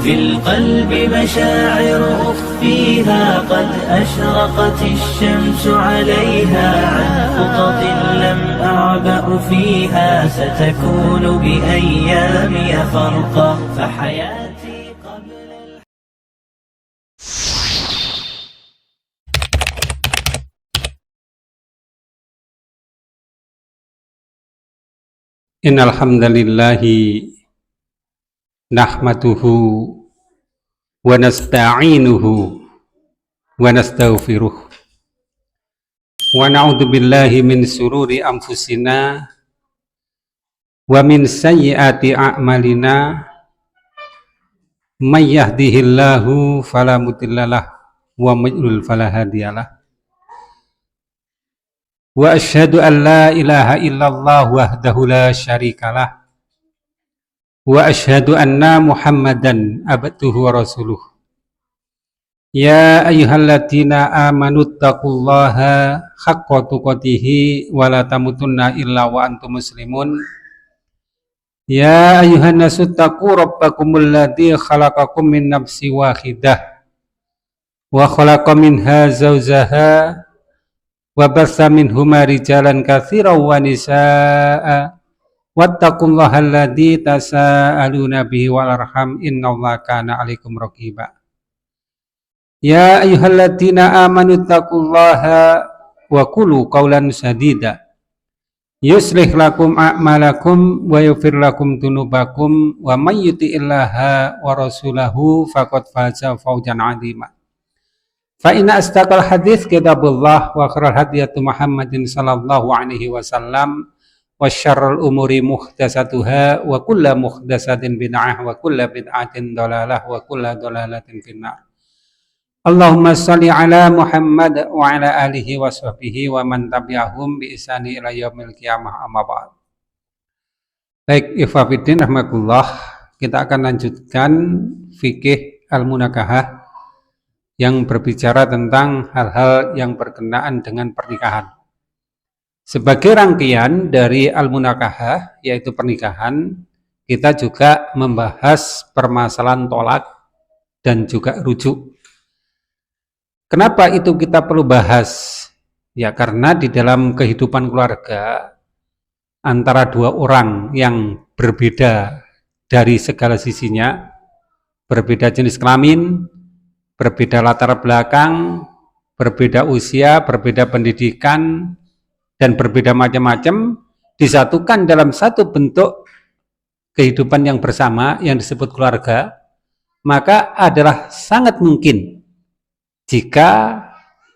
في القلب مشاعر أخفيها قد أشرقت الشمس عليها عن خطط لم أعبأ فيها ستكون بأيامي فرقا فحياتي قبل Innal hamdalillah nahmaduhu wa nasta'inuhu wa nastaghfiruh wa na'udzu billahi min sururi anfusina wa min sayyiati a'malina may yahdihillahu fala mudhillalah wa may yudlil fala hadiyalah. Wa asyhadu an la ilaha illallah wahdahu la syarikalah wa asyhadu anna Muhammadan abduhu wa rasuluh. Ya ayyuhalladzina amanu taqullaha haqqa tuqatih wa la tamutunna illa wa antum muslimun. Ya ayyuhan nasu taqu rabbakumul ladzi khalaqakum min nafsin wahidah wa khalaqa minha zawjaha wa bassa minhuma rijalan katsiran wa nisaa'a wattaqullaha alladzi tasaaluna bihi wal arham innallaha kana 'alaikum raqiba. Ya ayyuhalladzina amanu taqullaha wa qulu qawlan sadida yuslih lakum a'malakum wa yaghfir lakum dzunubakum wa may yuti'illaha wa rasulahu faqad faza fawzan 'azima. Fa inna astaqal hadits kitabullah wa khairal hadiyatu Muhammadin sallallahu alaihi wasallam wa syarrul umuri muhdatsatuha wa kullu muhdatsatin bid'ah wa kullu bid'atin dhalalah wa kullu dhalalatin finnar. Allahumma shalli ala Muhammad wa ala alihi wa sahbihi wa man tabi'ahum bi ihsani ila yaumil qiyamah amma ba'd. Baik, ikhwah fiddin rahmatullah, kita akan lanjutkan fikih al-munakahah yang berbicara tentang hal-hal yang berkenaan dengan pernikahan. Sebagai rangkaian dari al-munakahah, yaitu pernikahan, kita juga membahas permasalahan tolak dan juga rujuk. Kenapa itu kita perlu bahas? Ya karena di dalam kehidupan keluarga antara dua orang yang berbeda dari segala sisinya, berbeda jenis kelamin, berbeda latar belakang, berbeda usia, berbeda pendidikan, dan berbeda macam-macam, disatukan dalam satu bentuk kehidupan yang bersama yang disebut keluarga, maka adalah sangat mungkin jika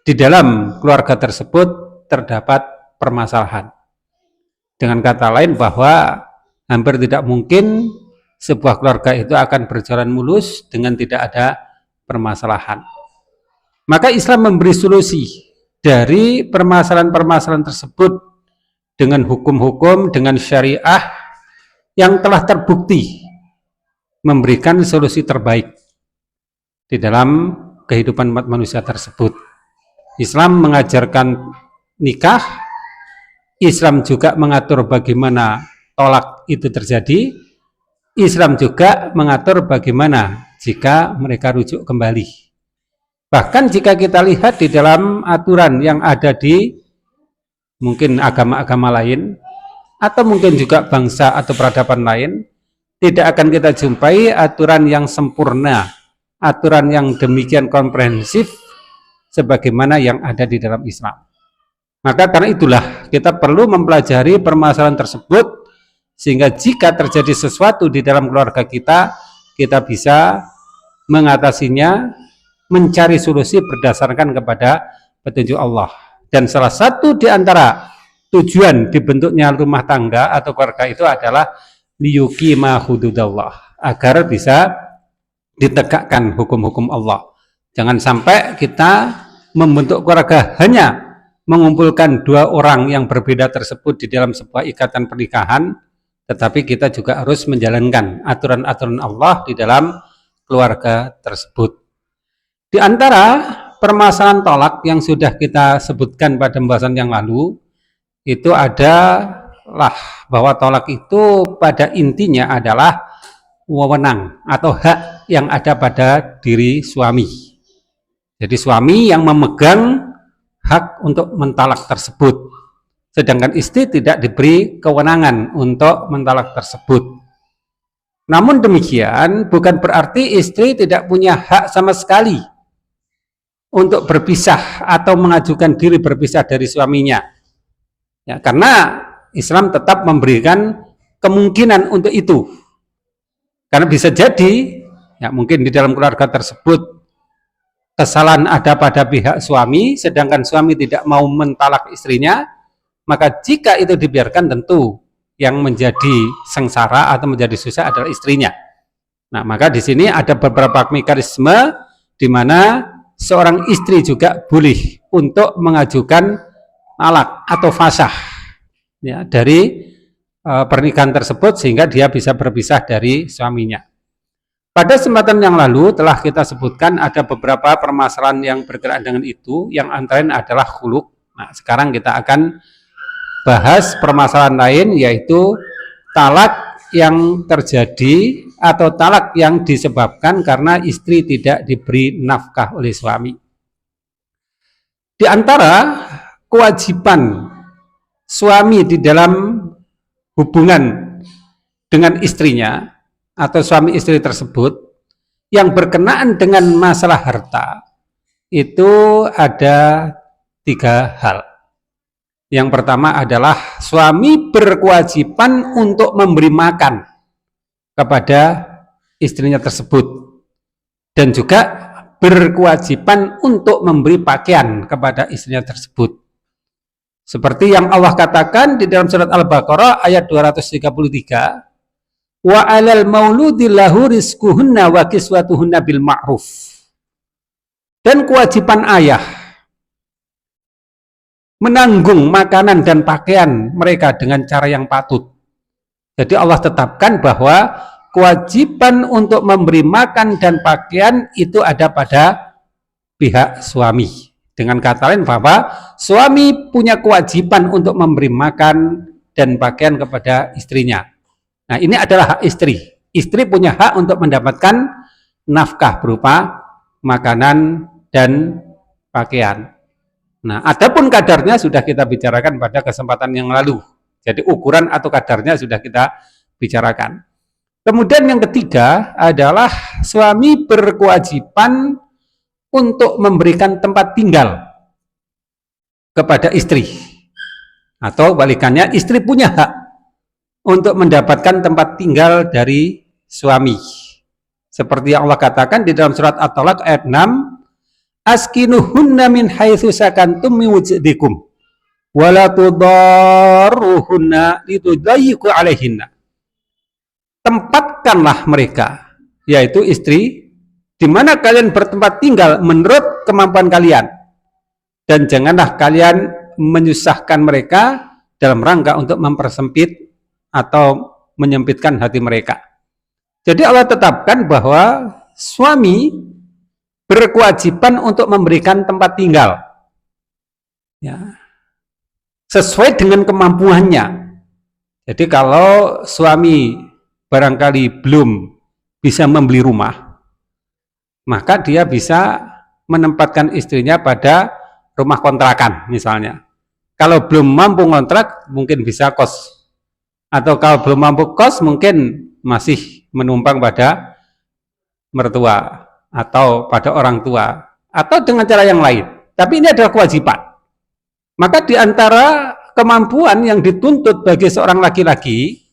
di dalam keluarga tersebut terdapat permasalahan. Dengan kata lain bahwa hampir tidak mungkin sebuah keluarga itu akan berjalan mulus dengan tidak ada permasalahan. Maka Islam memberi solusi dari permasalahan-permasalahan tersebut dengan hukum-hukum, dengan syariah yang telah terbukti memberikan solusi terbaik di dalam kehidupan umat manusia tersebut. Islam mengajarkan nikah, Islam juga mengatur bagaimana tolak itu terjadi, Islam juga mengatur bagaimana jika mereka rujuk kembali. Bahkan jika kita lihat di dalam aturan yang ada di mungkin agama-agama lain atau mungkin juga bangsa atau peradaban lain, tidak akan kita jumpai aturan yang sempurna, aturan yang demikian komprehensif sebagaimana yang ada di dalam Islam. Maka karena itulah kita perlu mempelajari permasalahan tersebut sehingga jika terjadi sesuatu di dalam keluarga kita, kita bisa mengatasinya, mencari solusi berdasarkan kepada petunjuk Allah. Dan salah satu di antara tujuan dibentuknya rumah tangga atau keluarga itu adalah liyuqima hududallah, agar bisa ditegakkan hukum-hukum Allah. Jangan sampai kita membentuk keluarga hanya mengumpulkan dua orang yang berbeda tersebut di dalam sebuah ikatan pernikahan, tetapi kita juga harus menjalankan aturan-aturan Allah di dalam keluarga tersebut. Di antara permasalahan tolak yang sudah kita sebutkan pada pembahasan yang lalu, itu adalah bahwa tolak itu pada intinya adalah wewenang atau hak yang ada pada diri suami. Jadi suami yang memegang hak untuk mentalak tersebut, sedangkan istri tidak diberi kewenangan untuk mentalak tersebut. Namun demikian bukan berarti istri tidak punya hak sama sekali untuk berpisah atau mengajukan diri berpisah dari suaminya. Ya, karena Islam tetap memberikan kemungkinan untuk itu. Karena bisa jadi, ya mungkin di dalam keluarga tersebut kesalahan ada pada pihak suami, sedangkan suami tidak mau mentalak istrinya, maka jika itu dibiarkan tentu yang menjadi sengsara atau menjadi susah adalah istrinya. Nah, maka di sini ada beberapa mekanisme di mana seorang istri juga boleh untuk mengajukan talak atau fasah ya, dari pernikahan tersebut sehingga dia bisa berpisah dari suaminya. Pada kesempatan yang lalu telah kita sebutkan ada beberapa permasalahan yang berkaitan dengan itu, yang antara lain adalah khuluk. Nah, sekarang kita akan bahas permasalahan lain, yaitu talak yang terjadi atau talak yang disebabkan karena istri tidak diberi nafkah oleh suami. Di antara kewajiban suami di dalam hubungan dengan istrinya atau suami istri tersebut yang berkenaan dengan masalah harta itu ada 3 hal. Yang pertama adalah suami berkewajiban untuk memberi makan kepada istrinya tersebut dan juga berkewajiban untuk memberi pakaian kepada istrinya tersebut. Seperti yang Allah katakan di dalam surat Al-Baqarah ayat 233, wa 'alal mauludi lahu rizquhunna wa kiswatuhunna bil ma'ruf. Dan kewajiban ayah menanggung makanan dan pakaian mereka dengan cara yang patut. Jadi Allah tetapkan bahwa kewajiban untuk memberi makan dan pakaian itu ada pada pihak suami. Dengan kata lain bahwa suami punya kewajiban untuk memberi makan dan pakaian kepada istrinya. Nah, ini adalah hak istri. Istri punya hak untuk mendapatkan nafkah berupa makanan dan pakaian. Nah, adapun kadarnya sudah kita bicarakan pada kesempatan yang lalu. Jadi ukuran atau kadarnya sudah kita bicarakan. Kemudian yang ketiga adalah suami berkewajiban untuk memberikan tempat tinggal kepada istri. Atau balikannya, istri punya hak untuk mendapatkan tempat tinggal dari suami. Seperti yang Allah katakan di dalam surat At-Talaq ayat 6, askinuhunna min haitsu sakantum min wujdikum wa la tudarruhunna litudayyiqu alaihinna. Tempatkanlah mereka, yaitu istri, di mana kalian bertempat tinggal menurut kemampuan kalian, dan janganlah kalian menyusahkan mereka dalam rangka untuk mempersempit atau menyempitkan hati mereka. Jadi Allah tetapkan bahwa suami berkewajiban untuk memberikan tempat tinggal ya, sesuai dengan kemampuannya. Jadi kalau suami barangkali belum bisa membeli rumah, maka dia bisa menempatkan istrinya pada rumah kontrakan misalnya. Kalau belum mampu kontrak, mungkin bisa kos. Atau kalau belum mampu kos, mungkin masih menumpang pada mertua atau pada orang tua, atau dengan cara yang lain. Tapi ini adalah kewajiban. Maka di antara kemampuan yang dituntut bagi seorang laki-laki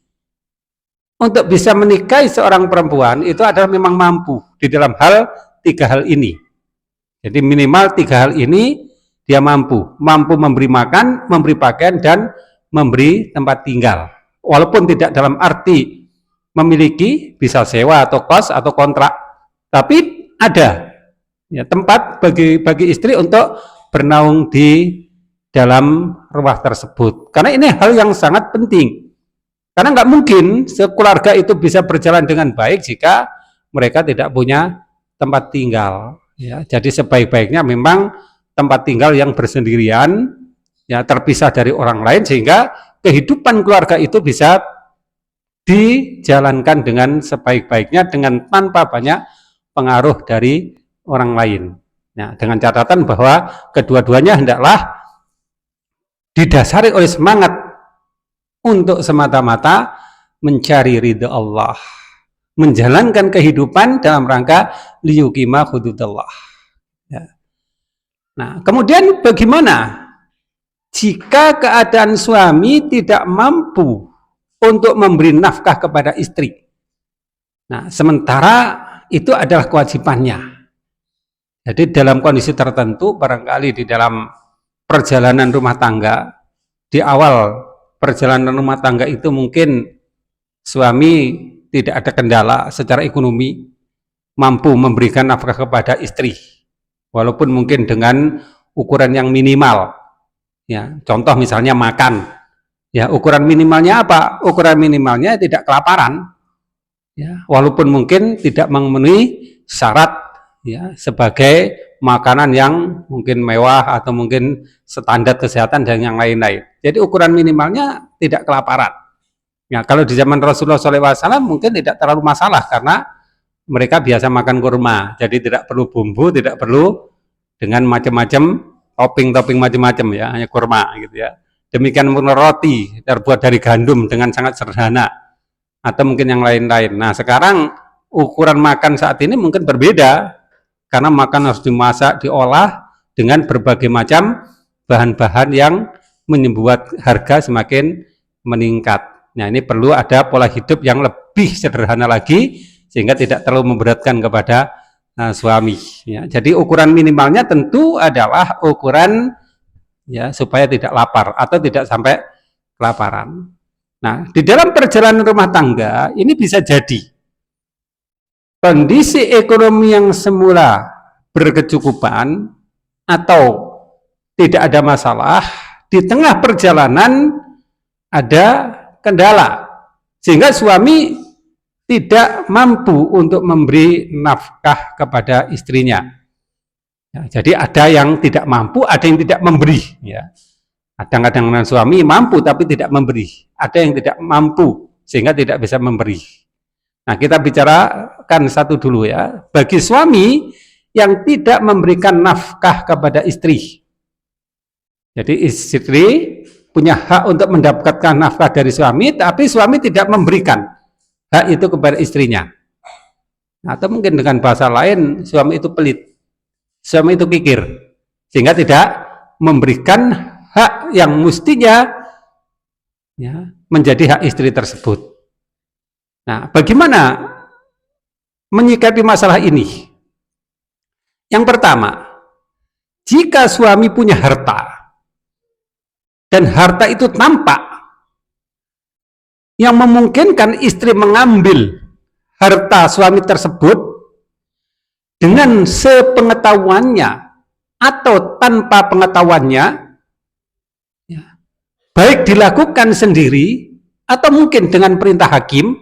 untuk bisa menikahi seorang perempuan itu adalah memang mampu di dalam hal 3 hal ini. Jadi minimal 3 hal ini dia mampu memberi makan, memberi pakaian, dan memberi tempat tinggal. Walaupun tidak dalam arti memiliki, bisa sewa atau kos atau kontrak, tapi ada ya, tempat bagi istri untuk bernaung di dalam rumah tersebut. Karena ini hal yang sangat penting. Karena nggak mungkin sekeluarga itu bisa berjalan dengan baik jika mereka tidak punya tempat tinggal. Ya, jadi sebaik-baiknya memang tempat tinggal yang bersendirian, ya terpisah dari orang lain, sehingga kehidupan keluarga itu bisa dijalankan dengan sebaik-baiknya dengan tanpa banyak pengaruh dari orang lain. Nah, dengan catatan bahwa kedua-duanya hendaklah didasari oleh semangat untuk semata-mata mencari ridha Allah, menjalankan kehidupan dalam rangka liyuqima hududallah. Ya. Nah, kemudian bagaimana jika keadaan suami tidak mampu untuk memberi nafkah kepada istri? Nah, sementara itu adalah kewajibannya. Jadi dalam kondisi tertentu, barangkali di dalam perjalanan rumah tangga, di awal perjalanan rumah tangga itu mungkin suami tidak ada kendala secara ekonomi, mampu memberikan nafkah kepada istri, walaupun mungkin dengan ukuran yang minimal. Ya, contoh misalnya makan. Ya, ukuran minimalnya apa? Ukuran minimalnya tidak kelaparan. Ya, walaupun mungkin tidak memenuhi syarat ya sebagai makanan yang mungkin mewah atau mungkin standar kesehatan dan yang lain-lain. Jadi ukuran minimalnya tidak kelaparan. Ya, kalau di zaman Rasulullah SAW mungkin tidak terlalu masalah karena mereka biasa makan kurma, jadi tidak perlu bumbu, tidak perlu dengan macam-macam topping macam-macam ya, hanya kurma gitu ya. Demikian roti terbuat dari gandum dengan sangat sederhana atau mungkin yang lain-lain. Nah, sekarang ukuran makan saat ini mungkin berbeda. Karena makan harus dimasak, diolah dengan berbagai macam bahan-bahan yang membuat harga semakin meningkat. Nah, ini perlu ada pola hidup yang lebih sederhana lagi sehingga tidak terlalu memberatkan kepada suami. Ya, jadi ukuran minimalnya tentu adalah ukuran ya supaya tidak lapar atau tidak sampai kelaparan. Nah, di dalam perjalanan rumah tangga ini bisa jadi kondisi ekonomi yang semula berkecukupan atau tidak ada masalah, di tengah perjalanan ada kendala sehingga suami tidak mampu untuk memberi nafkah kepada istrinya. Ya, jadi ada yang tidak mampu, ada yang tidak memberi. Ya. Kadang-kadang suami mampu tapi tidak memberi, ada yang tidak mampu sehingga tidak bisa memberi. Nah, kita bicarakan satu dulu ya. Bagi suami yang tidak memberikan nafkah kepada istri. Jadi istri punya hak untuk mendapatkan nafkah dari suami, tapi suami tidak memberikan hak itu kepada istrinya. Atau mungkin dengan bahasa lain, suami itu pelit. Suami itu kikir. Sehingga tidak memberikan hak yang mestinya ya, menjadi hak istri tersebut. Nah, bagaimana menyikapi masalah ini? Yang pertama, jika suami punya harta dan harta itu tampak yang memungkinkan istri mengambil harta suami tersebut dengan sepengetahuannya atau tanpa pengetahuannya, ya, baik dilakukan sendiri atau mungkin dengan perintah hakim,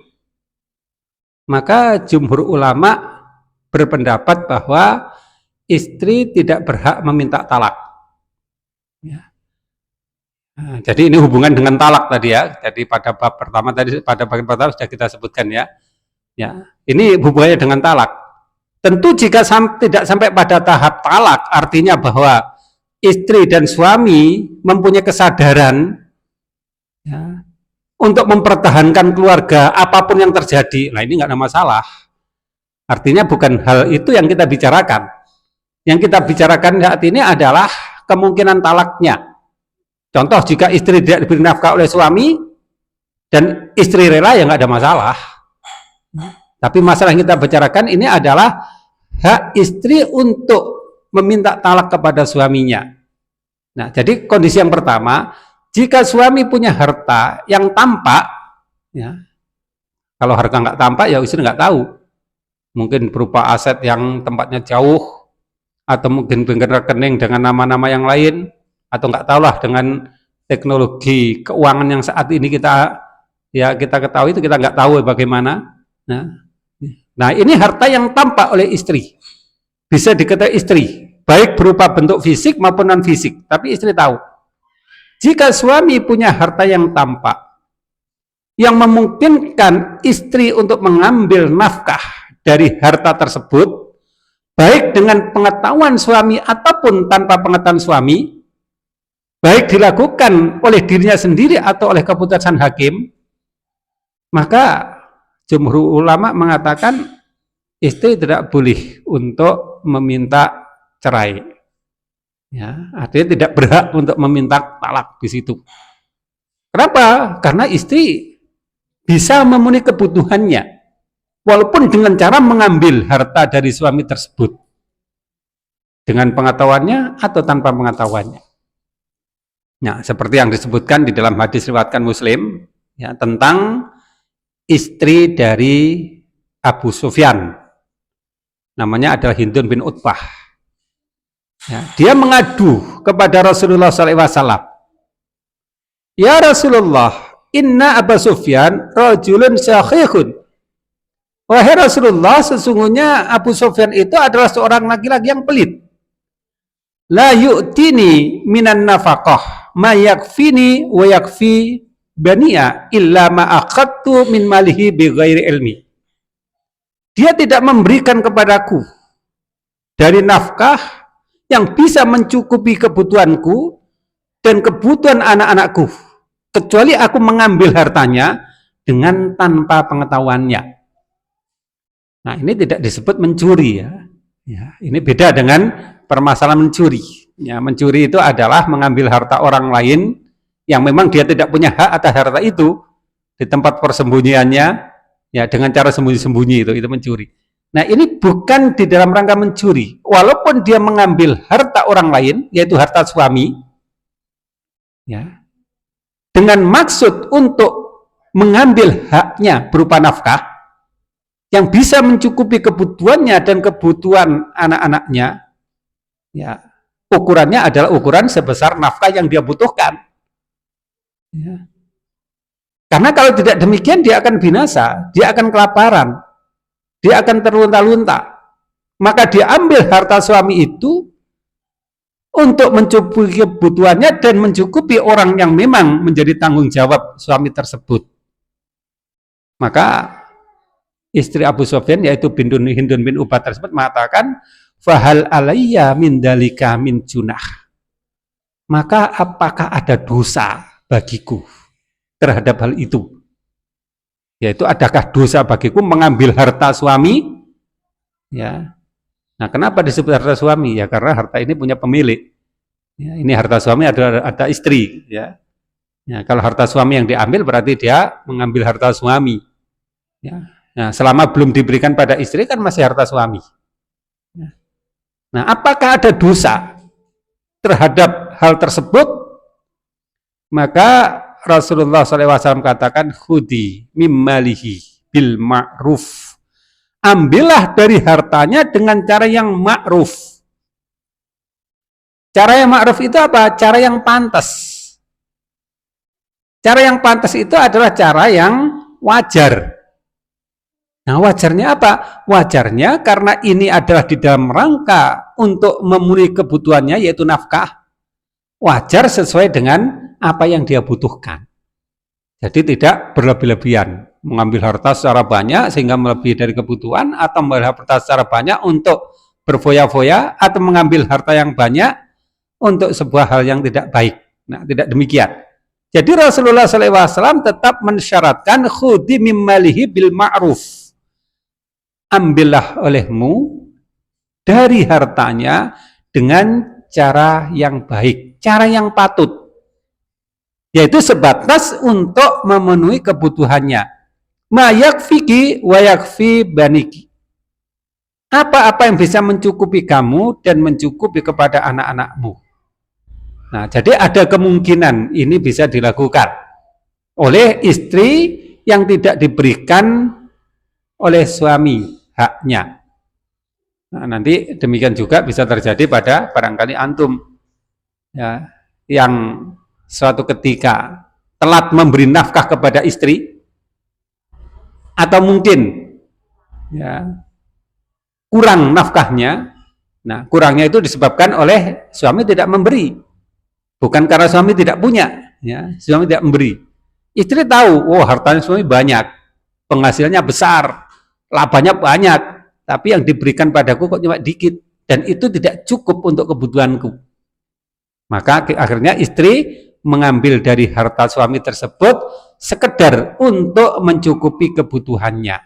maka jumhur ulama berpendapat bahwa istri tidak berhak meminta talak. Ya. Nah, jadi ini hubungan dengan talak tadi ya. Jadi pada bab pertama tadi, pada bagian pertama sudah kita sebutkan ya. Ya, ini hubungannya dengan talak. Tentu jika tidak sampai pada tahap talak, artinya bahwa istri dan suami mempunyai kesadaran ya, untuk mempertahankan keluarga apapun yang terjadi, nah ini nggak ada masalah. Artinya bukan hal itu yang kita bicarakan. Yang kita bicarakan saat ini adalah kemungkinan talaknya. Contoh jika istri tidak diberi nafkah oleh suami dan istri rela, ya nggak ada masalah. Tapi masalah yang kita bicarakan ini adalah hak istri untuk meminta talak kepada suaminya. Nah, jadi kondisi yang pertama, jika suami punya harta yang tampak, ya, kalau harta nggak tampak ya istri nggak tahu. Mungkin berupa aset yang tempatnya jauh, atau mungkin rekening dengan nama-nama yang lain, atau nggak tahulah dengan teknologi keuangan yang saat ini kita ketahui itu kita nggak tahu bagaimana. Nah, ini harta yang tampak oleh istri, bisa diketahui istri, baik berupa bentuk fisik maupun non fisik, tapi istri tahu. Jika suami punya harta yang tampak, yang memungkinkan istri untuk mengambil nafkah dari harta tersebut, baik dengan pengetahuan suami ataupun tanpa pengetahuan suami, baik dilakukan oleh dirinya sendiri atau oleh keputusan hakim, maka jumhur ulama mengatakan istri tidak boleh untuk meminta cerai. Ya, artinya tidak berhak untuk meminta talak di situ. Kenapa? Karena istri bisa memenuhi kebutuhannya, walaupun dengan cara mengambil harta dari suami tersebut, dengan pengetahuannya atau tanpa pengetahuannya. Nah, seperti yang disebutkan di dalam hadis riwayatkan Muslim, ya, tentang istri dari Abu Sufyan, namanya adalah Hindun bin Utbah. Ya, dia mengadu kepada Rasulullah SAW. Ya Rasulullah, inna Abu Sufyan rajulun syakhihun. Wahai Rasulullah, sesungguhnya Abu Sufyan itu adalah seorang laki-laki yang pelit. La yu'tini minan nafaqah ma yakfini wa yakfi baniya illa ma akhadtu min malihi bighairi ilmi. Dia tidak memberikan kepadaku dari nafkah yang bisa mencukupi kebutuhanku dan kebutuhan anak-anakku, kecuali aku mengambil hartanya dengan tanpa pengetahuannya. Nah, ini tidak disebut mencuri, ya. Ya, ini beda dengan permasalahan mencuri. Ya, mencuri itu adalah mengambil harta orang lain yang memang dia tidak punya hak atas harta itu di tempat persembunyiannya, ya, dengan cara sembunyi-sembunyi, itu mencuri. Nah, ini bukan di dalam rangka mencuri, walaupun dia mengambil harta orang lain, yaitu harta suami, ya, dengan maksud untuk mengambil haknya berupa nafkah yang bisa mencukupi kebutuhannya dan kebutuhan anak-anaknya, ya, ukurannya adalah ukuran sebesar nafkah yang dia butuhkan. Ya. Karena kalau tidak demikian dia akan binasa, dia akan kelaparan, dia akan terlunta-lunta. Maka dia ambil harta suami itu untuk mencukupi kebutuhannya dan mencukupi orang yang memang menjadi tanggung jawab suami tersebut. Maka istri Abu Sufyan, yaitu Hindun bin Utbah tersebut mengatakan, fahal alayya min dalika min junah. Maka apakah ada dosa bagiku terhadap hal itu? Yaitu adakah dosa bagiku mengambil harta suami? Ya. Nah, kenapa disebut harta suami? Ya karena harta ini punya pemilik. Ya, ini harta suami ada istri. Ya. Ya, kalau harta suami yang diambil berarti dia mengambil harta suami. Ya. Nah, selama belum diberikan pada istri kan masih harta suami. Nah, apakah ada dosa terhadap hal tersebut? Maka Rasulullah SAW katakan, khudi mimmalihi bil ma'ruf. Ambillah dari hartanya dengan cara yang ma'ruf. Cara yang ma'ruf itu apa? Cara yang pantas. Cara yang pantas itu adalah cara yang wajar. Nah, wajarnya apa? Wajarnya karena ini adalah di dalam rangka untuk memenuhi kebutuhannya, yaitu nafkah. Wajar sesuai dengan apa yang dia butuhkan. Jadi tidak berlebih-lebihan. Mengambil harta secara banyak sehingga melebihi dari kebutuhan, atau mengambil harta secara banyak untuk berfoya-foya, atau mengambil harta yang banyak untuk sebuah hal yang tidak baik. Nah, tidak demikian. Jadi Rasulullah SAW tetap mensyaratkan khudi mimmalihi bil ma'ruf. Ambillah olehmu dari hartanya dengan cara yang baik, cara yang patut, yaitu sebatas untuk memenuhi kebutuhannya. Ma yakfiki wa yakfi baniki. Apa-apa yang bisa mencukupi kamu dan mencukupi kepada anak-anakmu. Nah, jadi ada kemungkinan ini bisa dilakukan oleh istri yang tidak diberikan oleh suami haknya. Nah, nanti demikian juga bisa terjadi pada barangkali antum, ya, yang suatu ketika telat memberi nafkah kepada istri, atau mungkin, ya, kurang nafkahnya. Nah, kurangnya itu disebabkan oleh suami tidak memberi, bukan karena suami tidak punya, ya, suami tidak memberi. Istri tahu, oh hartanya suami banyak, penghasilannya besar, labanya banyak, tapi yang diberikan padaku kok cuma dikit, dan itu tidak cukup untuk kebutuhanku. Maka akhirnya istri mengambil dari harta suami tersebut sekedar untuk mencukupi kebutuhannya.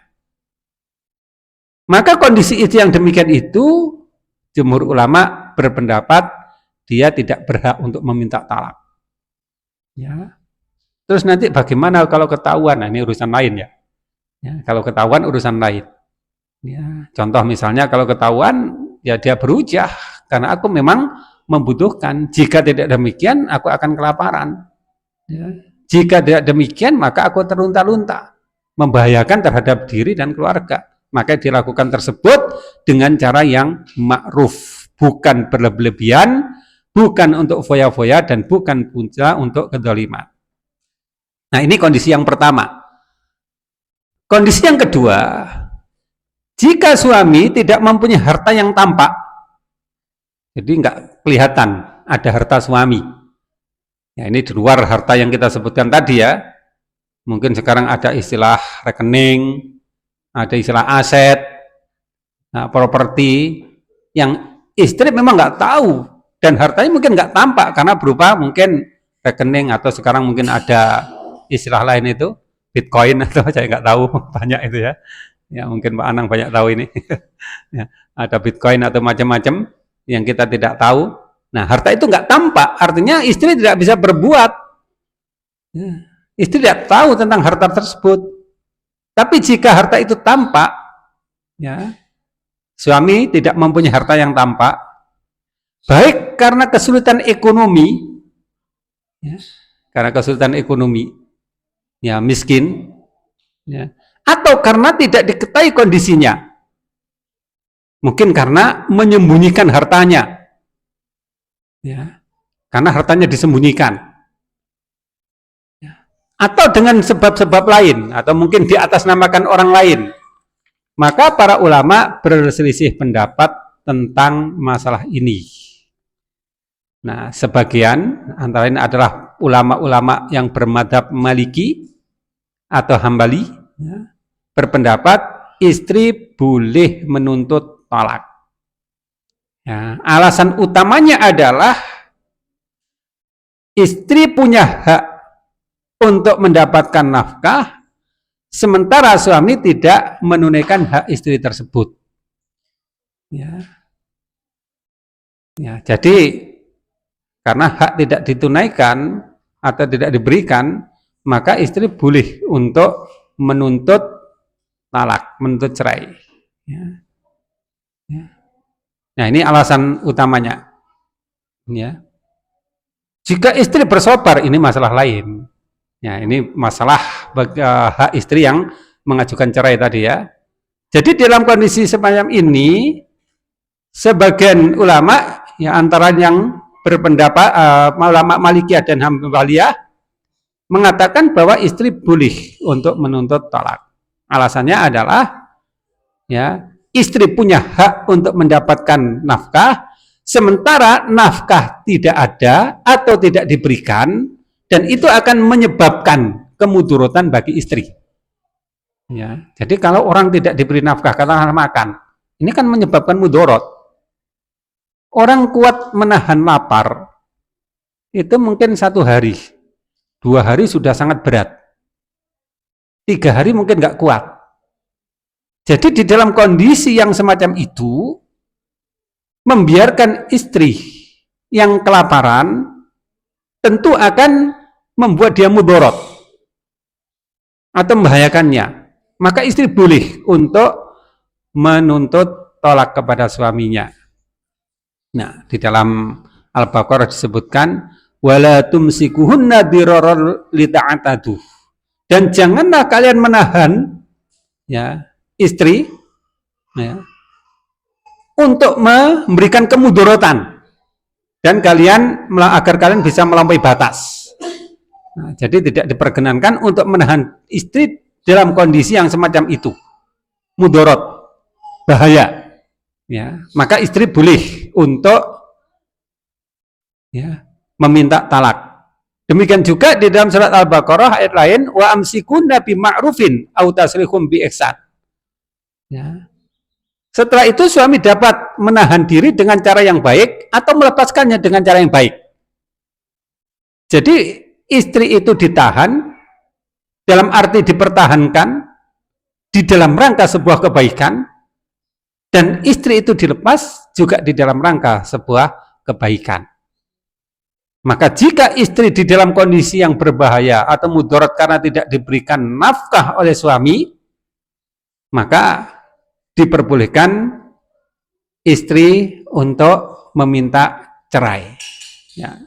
Maka kondisi istri yang demikian itu, jumhur ulama berpendapat dia tidak berhak untuk meminta talak. Ya. Terus nanti bagaimana kalau ketahuan? Nah, ini urusan lain ya. Kalau ketahuan urusan lain. Ya. Contoh misalnya kalau ketahuan ya dia berujah karena aku memang membutuhkan. Jika tidak demikian aku akan kelaparan. Ya. Jika tidak demikian maka aku terlunta-lunta, membahayakan terhadap diri dan keluarga. Maka dilakukan tersebut dengan cara yang ma'ruf, bukan berlebihan, bukan untuk foya-foya, dan bukan punca untuk kedzaliman. Nah, ini kondisi yang pertama. Kondisi yang kedua, jika suami tidak mempunyai harta yang tampak, jadi nggak kelihatan ada harta suami. Ya, ini di luar harta yang kita sebutkan tadi ya. Mungkin sekarang ada istilah rekening, ada istilah aset, nah, properti yang istri memang nggak tahu dan hartanya mungkin nggak tampak karena berupa mungkin rekening atau sekarang mungkin ada istilah lain itu Bitcoin atau saya nggak tahu banyak itu ya. Ya mungkin Pak Anang banyak tahu ini. Ya, ada Bitcoin atau macam-macam yang kita tidak tahu. Nah harta itu nggak tampak, artinya istri tidak bisa berbuat. Ya, istri tidak tahu tentang harta tersebut. Tapi jika harta itu tampak, ya, suami tidak mempunyai harta yang tampak, baik karena kesulitan ekonomi, ya, karena kesulitan ekonomi, ya miskin, ya, atau karena tidak diketahui kondisinya, mungkin karena menyembunyikan hartanya, ya, karena hartanya disembunyikan. Atau dengan sebab-sebab lain, atau mungkin di atas namakan orang lain, maka para ulama berselisih pendapat tentang masalah ini. Nah, sebagian antara lain adalah ulama-ulama yang bermadhab Maliki atau Hambali, ya, berpendapat istri boleh menuntut talak. Ya, alasan utamanya adalah istri punya hak untuk mendapatkan nafkah, sementara suami tidak menunaikan hak istri tersebut. Ya. Ya, jadi karena hak tidak ditunaikan atau tidak diberikan, maka istri boleh untuk menuntut talak, menuntut cerai. Ya. Ya. Nah ini alasan utamanya. Ya. Jika istri bersabar, ini masalah lain. Ya, ini masalah hak istri yang mengajukan cerai tadi ya. Jadi dalam kondisi semacam ini, sebagian ulama ya antara yang berpendapat ulama Malikiyah dan Hambaliyah mengatakan bahwa istri boleh untuk menuntut talak. Alasannya adalah ya istri punya hak untuk mendapatkan nafkah, sementara nafkah tidak ada atau tidak diberikan. Dan itu akan menyebabkan kemudaratan bagi istri. Ya, jadi kalau orang tidak diberi nafkah, katakanlah makan, ini kan menyebabkan mudarat. Orang kuat menahan lapar, itu mungkin 1 hari, 2 hari sudah sangat berat, 3 hari mungkin nggak kuat. Jadi di dalam kondisi yang semacam itu, membiarkan istri yang kelaparan, tentu akan membuat dia mudarat atau membahayakannya. Maka istri boleh untuk menuntut talak kepada suaminya. Nah, di dalam Al-Baqarah disebutkan wala tumsikuhunna dirarar lita'atadu. Dan janganlah kalian menahan ya istri ya, untuk memberikan kemudaratan dan agar kalian bisa melampaui batas. Nah, jadi tidak diperkenankan untuk menahan istri dalam kondisi yang semacam itu, mudarat, bahaya. Ya, maka istri boleh untuk ya, meminta talak. Demikian juga di dalam surat Al-Baqarah ayat lain, wa amsikunna bi ma'rufin aw tasrihum bi ihsan. Ya. Setelah itu suami dapat menahan diri dengan cara yang baik atau melepaskannya dengan cara yang baik. Jadi istri itu ditahan dalam arti dipertahankan di dalam rangka sebuah kebaikan, dan istri itu dilepas juga di dalam rangka sebuah kebaikan. Maka jika istri di dalam kondisi yang berbahaya atau mudarat karena tidak diberikan nafkah oleh suami, maka diperbolehkan istri untuk meminta cerai. Ya.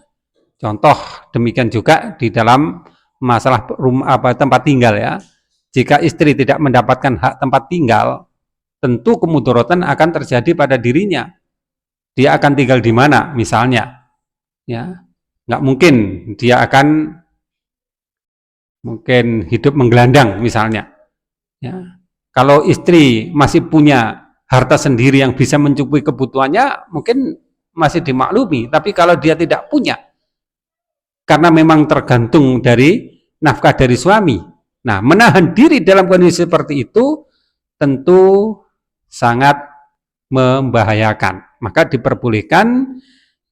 Contoh demikian juga di dalam masalah tempat tinggal ya. Jika istri tidak mendapatkan hak tempat tinggal, tentu kemudaratan akan terjadi pada dirinya. Dia akan tinggal di mana misalnya. Ya. Nggak mungkin dia akan hidup menggelandang misalnya. Ya. Kalau istri masih punya harta sendiri yang bisa mencukupi kebutuhannya, mungkin masih dimaklumi. Tapi kalau dia tidak punya, karena memang tergantung dari nafkah dari suami. Nah, menahan diri dalam kondisi seperti itu tentu sangat membahayakan. Maka diperbolehkan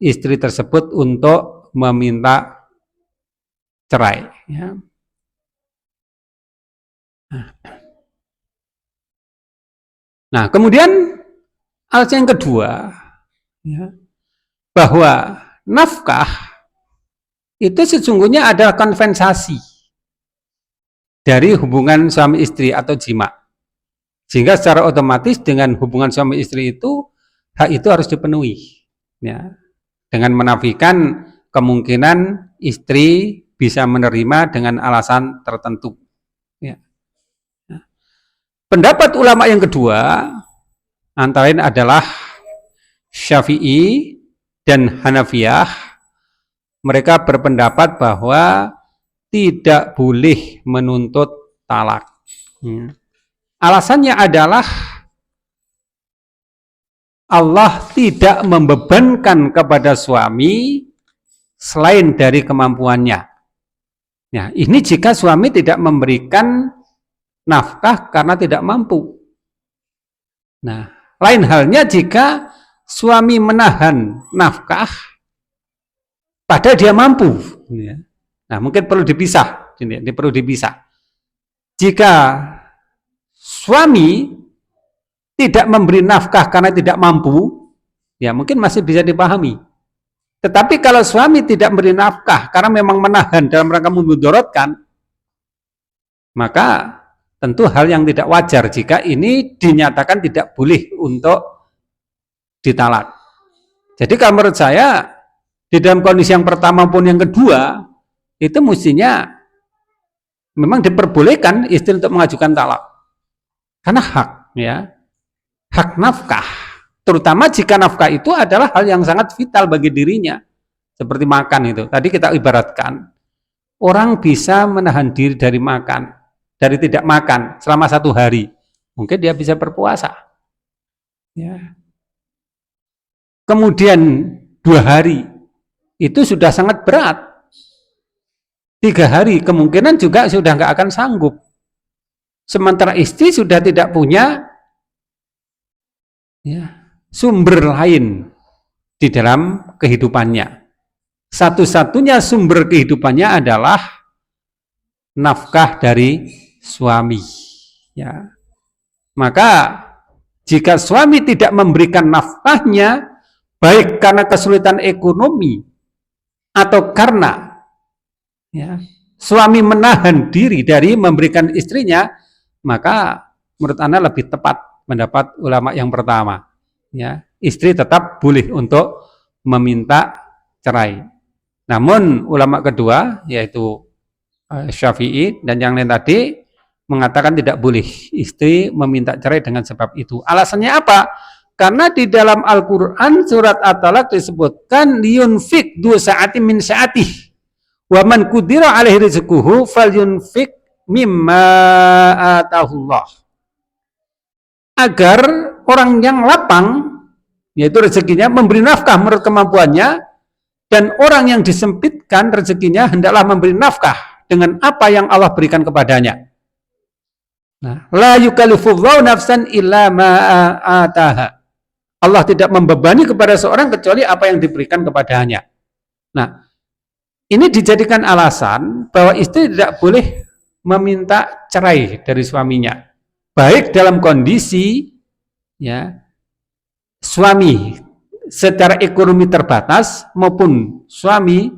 istri tersebut untuk meminta cerai. Ya. Nah, kemudian alasan yang kedua, ya, bahwa nafkah itu sesungguhnya adalah kompensasi dari hubungan suami istri atau jima. Sehingga secara otomatis dengan hubungan suami istri itu, hak itu harus dipenuhi. Ya. Dengan menafikan kemungkinan istri bisa menerima dengan alasan tertentu. Ya. Pendapat ulama yang kedua antara lain adalah Syafi'i dan Hanafiyah. Mereka berpendapat bahwa tidak boleh menuntut talak. Alasannya adalah Allah tidak membebankan kepada suami selain dari kemampuannya. Ya, ini jika suami tidak memberikan nafkah karena tidak mampu. Nah, lain halnya jika suami menahan nafkah padahal dia mampu. Nah, mungkin perlu dipisah. Ini perlu dipisah. Jika suami tidak memberi nafkah karena tidak mampu, ya mungkin masih bisa dipahami. Tetapi kalau suami tidak memberi nafkah karena memang menahan dalam rangka memudaratkan, maka tentu hal yang tidak wajar jika ini dinyatakan tidak boleh untuk ditalak. Jadi kalau menurut saya, di dalam kondisi yang pertama pun yang kedua, itu mestinya memang diperbolehkan istri untuk mengajukan talak. Karena hak, ya, hak nafkah. Terutama jika nafkah itu adalah hal yang sangat vital bagi dirinya. Seperti makan itu. Tadi kita ibaratkan, orang bisa menahan diri dari makan, dari tidak makan selama 1 hari, mungkin dia bisa berpuasa. Ya. Kemudian 2 hari, itu sudah sangat berat. 3 hari kemungkinan juga sudah nggak akan sanggup. Sementara istri sudah tidak punya sumber lain di dalam kehidupannya. Satu-satunya sumber kehidupannya adalah nafkah dari suami. Ya. Maka jika suami tidak memberikan nafkahnya, baik karena kesulitan ekonomi atau karena suami menahan diri dari memberikan istrinya, maka menurut Anda lebih tepat pendapat ulama yang pertama. Ya, istri tetap boleh untuk meminta cerai. Namun ulama kedua yaitu Syafi'i dan yang lain tadi mengatakan tidak boleh istri meminta cerai dengan sebab itu. Alasannya apa? Karena di dalam Al-Quran surat At-Talaq disebutkan liyunfik du sa'ati min sa'atih wa man qudira alaihi rizquhu falyunfik mimma atahullah. Agar orang yang lapang, yaitu rezekinya, memberi nafkah menurut kemampuannya, Dan orang yang disempitkan rezekinya hendaklah memberi nafkah dengan apa yang Allah berikan kepadanya. Nah, la yukallifullahu nafsan illa ma ataha. Allah tidak membebani kepada seorang kecuali apa yang diberikan kepadanya. Nah, ini dijadikan alasan bahwa istri tidak boleh meminta cerai dari suaminya, baik dalam kondisi ya suami secara ekonomi terbatas maupun suami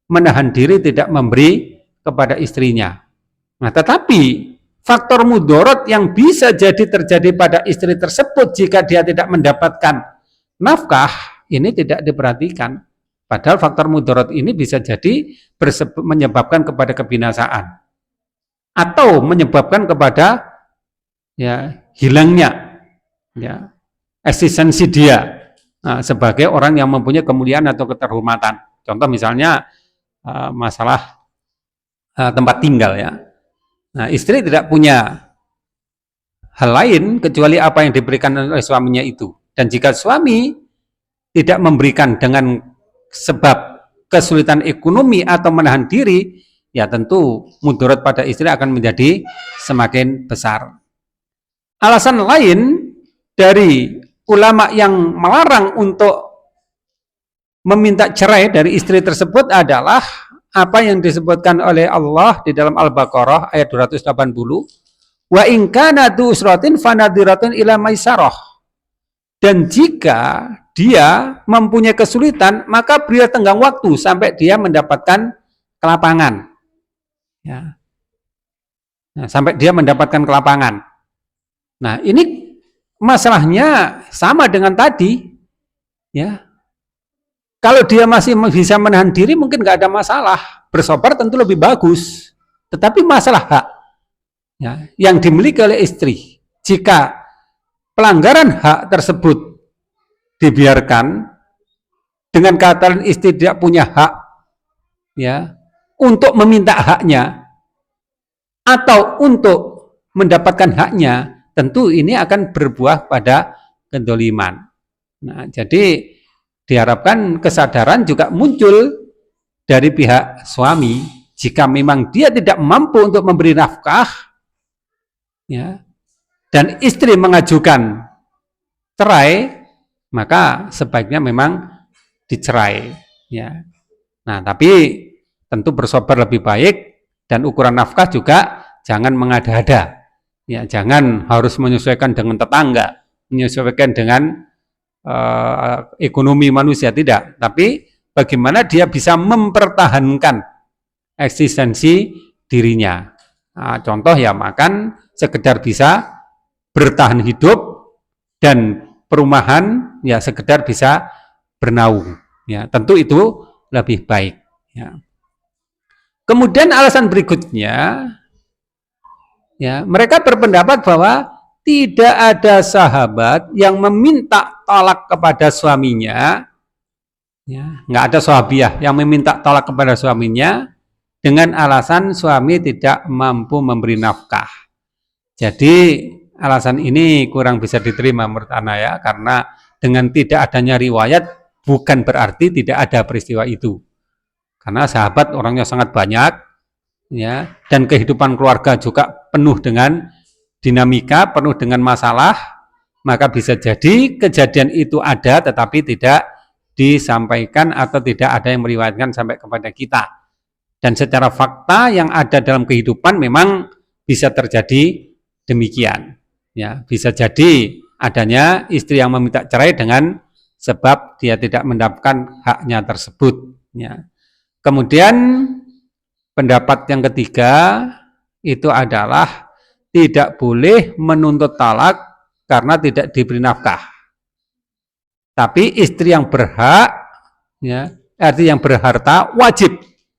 menahan diri tidak memberi kepada istrinya. Nah, tetapi faktor mudorot yang bisa jadi terjadi pada istri tersebut jika dia tidak mendapatkan nafkah ini tidak diperhatikan. Padahal faktor mudorot ini bisa jadi menyebabkan kepada kebinasaan atau menyebabkan kepada ya hilangnya ya eksistensi dia sebagai orang yang mempunyai kemuliaan atau keterhormatan. Contoh misalnya masalah tempat tinggal ya. Nah, istri tidak punya hal lain kecuali apa yang diberikan oleh suaminya itu. Dan jika suami tidak memberikan dengan sebab kesulitan ekonomi atau menahan diri, ya tentu mudarat pada istri akan menjadi semakin besar. Alasan lain dari ulama yang melarang untuk meminta cerai dari istri tersebut adalah apa yang disebutkan oleh Allah di dalam Al-Baqarah ayat 280, wa in kana du usratin fanadiratun ila maisarah. Dan jika dia mempunyai kesulitan, maka beri tenggang waktu sampai dia mendapatkan kelapangan. Ya. Nah, sampai dia mendapatkan kelapangan. Nah, ini masalahnya sama dengan tadi, ya. Kalau dia masih bisa menahan diri, mungkin nggak ada masalah. Bersabar tentu lebih bagus. Tetapi masalah hak, ya, yang dimiliki oleh istri, jika pelanggaran hak tersebut dibiarkan dengan kata istri tidak punya hak, ya, untuk meminta haknya atau untuk mendapatkan haknya. Tentu ini akan berbuah pada kedoliman. Nah, jadi diharapkan kesadaran juga muncul dari pihak suami. Jika memang dia tidak mampu untuk memberi nafkah, ya, dan istri mengajukan cerai, maka sebaiknya memang dicerai. Ya. Nah, tapi tentu bersabar lebih baik dan ukuran nafkah juga jangan mengada-ada. Ya, jangan harus menyesuaikan dengan tetangga, menyesuaikan dengan ekonomi manusia, tidak. Tapi bagaimana dia bisa mempertahankan eksistensi dirinya. Nah, contoh ya makan sekedar bisa bertahan hidup dan perumahan ya sekedar bisa bernaung. Ya, tentu itu lebih baik. Ya. Kemudian alasan berikutnya, ya, mereka berpendapat bahwa tidak ada sahabat yang meminta talak kepada suaminya, ya, nggak ada sahabiah yang meminta talak kepada suaminya dengan alasan suami tidak mampu memberi nafkah. Jadi alasan ini kurang bisa diterima menurut ana ya, karena dengan tidak adanya riwayat bukan berarti tidak ada peristiwa itu. Karena sahabat orangnya sangat banyak, ya, dan kehidupan keluarga juga penuh dengan dinamika, penuh dengan masalah, maka bisa jadi kejadian itu ada tetapi tidak disampaikan atau tidak ada yang meriwayatkan sampai kepada kita. Dan secara fakta yang ada dalam kehidupan memang bisa terjadi demikian. Ya, bisa jadi adanya istri yang meminta cerai dengan sebab dia tidak mendapatkan haknya tersebut. Ya. Kemudian pendapat yang ketiga itu adalah tidak boleh menuntut talak karena tidak diberi nafkah. Tapi istri yang berhak, ya, artinya yang berharta wajib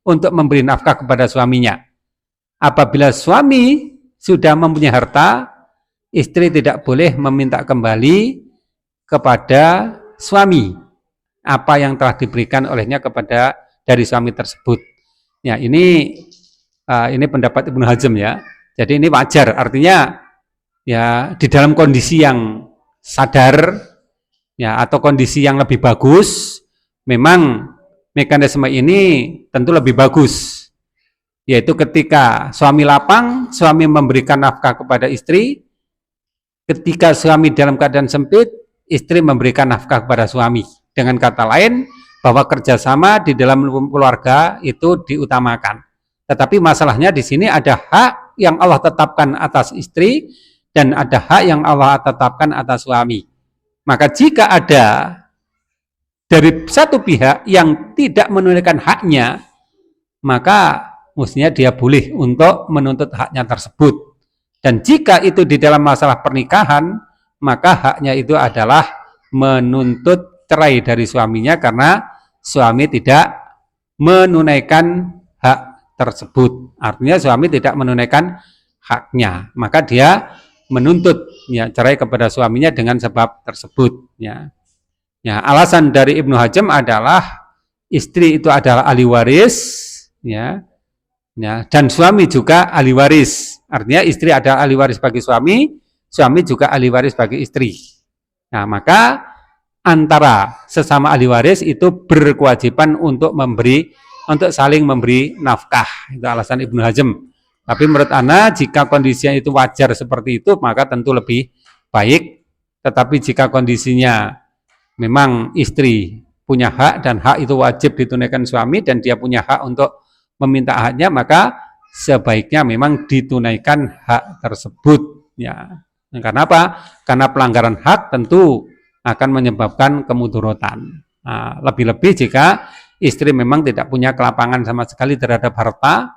untuk memberi nafkah kepada suaminya. Apabila suami sudah mempunyai harta, istri tidak boleh meminta kembali kepada suami apa yang telah diberikan olehnya kepada dari suami tersebut. Ya, ini pendapat Ibnu Hazm ya. Jadi ini wajar, artinya ya di dalam kondisi yang sadar ya atau kondisi yang lebih bagus, memang mekanisme ini tentu lebih bagus, yaitu ketika suami lapang, suami memberikan nafkah kepada istri, ketika suami dalam keadaan sempit, istri memberikan nafkah kepada suami. Dengan kata lain, bahwa kerjasama di dalam keluarga itu diutamakan. Tetapi masalahnya di sini ada hak yang Allah tetapkan atas istri dan ada hak yang Allah tetapkan atas suami. Maka jika ada dari satu pihak yang tidak menunaikan haknya, maka mestinya dia boleh untuk menuntut haknya tersebut. Dan jika itu di dalam masalah pernikahan, maka haknya itu adalah menuntut cerai dari suaminya karena suami tidak menunaikan hak tersebut. Artinya suami tidak menunaikan haknya, maka dia menuntut ya cerai kepada suaminya dengan sebab tersebut. Ya, alasan dari Ibnu Hazm adalah istri itu adalah ahli waris, ya, dan suami juga ahli waris. Artinya istri adalah ahli waris bagi suami, suami juga ahli waris bagi istri. Nah, maka antara sesama ahli waris itu berkewajiban untuk saling memberi nafkah. Itu alasan Ibnu Hazm. Tapi menurut ana jika kondisinya itu wajar seperti itu, maka tentu lebih baik. Tetapi jika kondisinya memang istri punya hak dan hak itu wajib ditunaikan suami dan dia punya hak untuk meminta haknya, maka sebaiknya memang ditunaikan hak tersebut. Ya. Karena apa? Karena pelanggaran hak tentu akan menyebabkan kemudaratan. Nah, lebih-lebih jika istri memang tidak punya kelapangan sama sekali terhadap harta,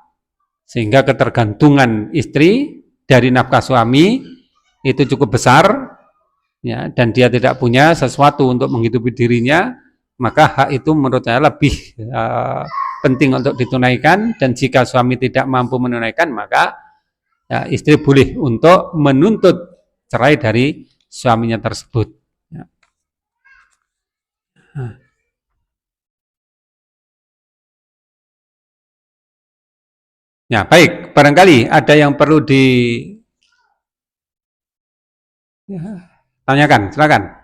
sehingga ketergantungan istri dari nafkah suami itu cukup besar, ya, dan dia tidak punya sesuatu untuk menghidupi dirinya, maka hak itu menurut saya lebih penting untuk ditunaikan. Dan jika suami tidak mampu menunaikan, maka ya, istri boleh untuk menuntut cerai dari suaminya tersebut. Ya. Ya, baik. Barangkali ada yang perlu ditanyakan, silakan.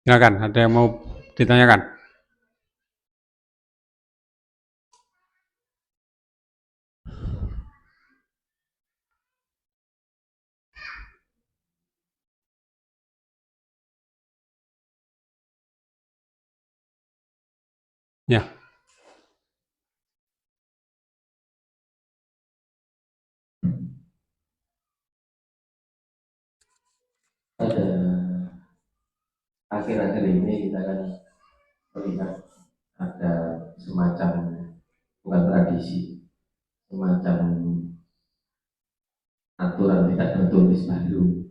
Silakan, ada yang mau ditanyakan? Ya. Pada akhir-akhir ini kita kan melihat ada semacam, bukan tradisi, semacam aturan tidak tertulis baru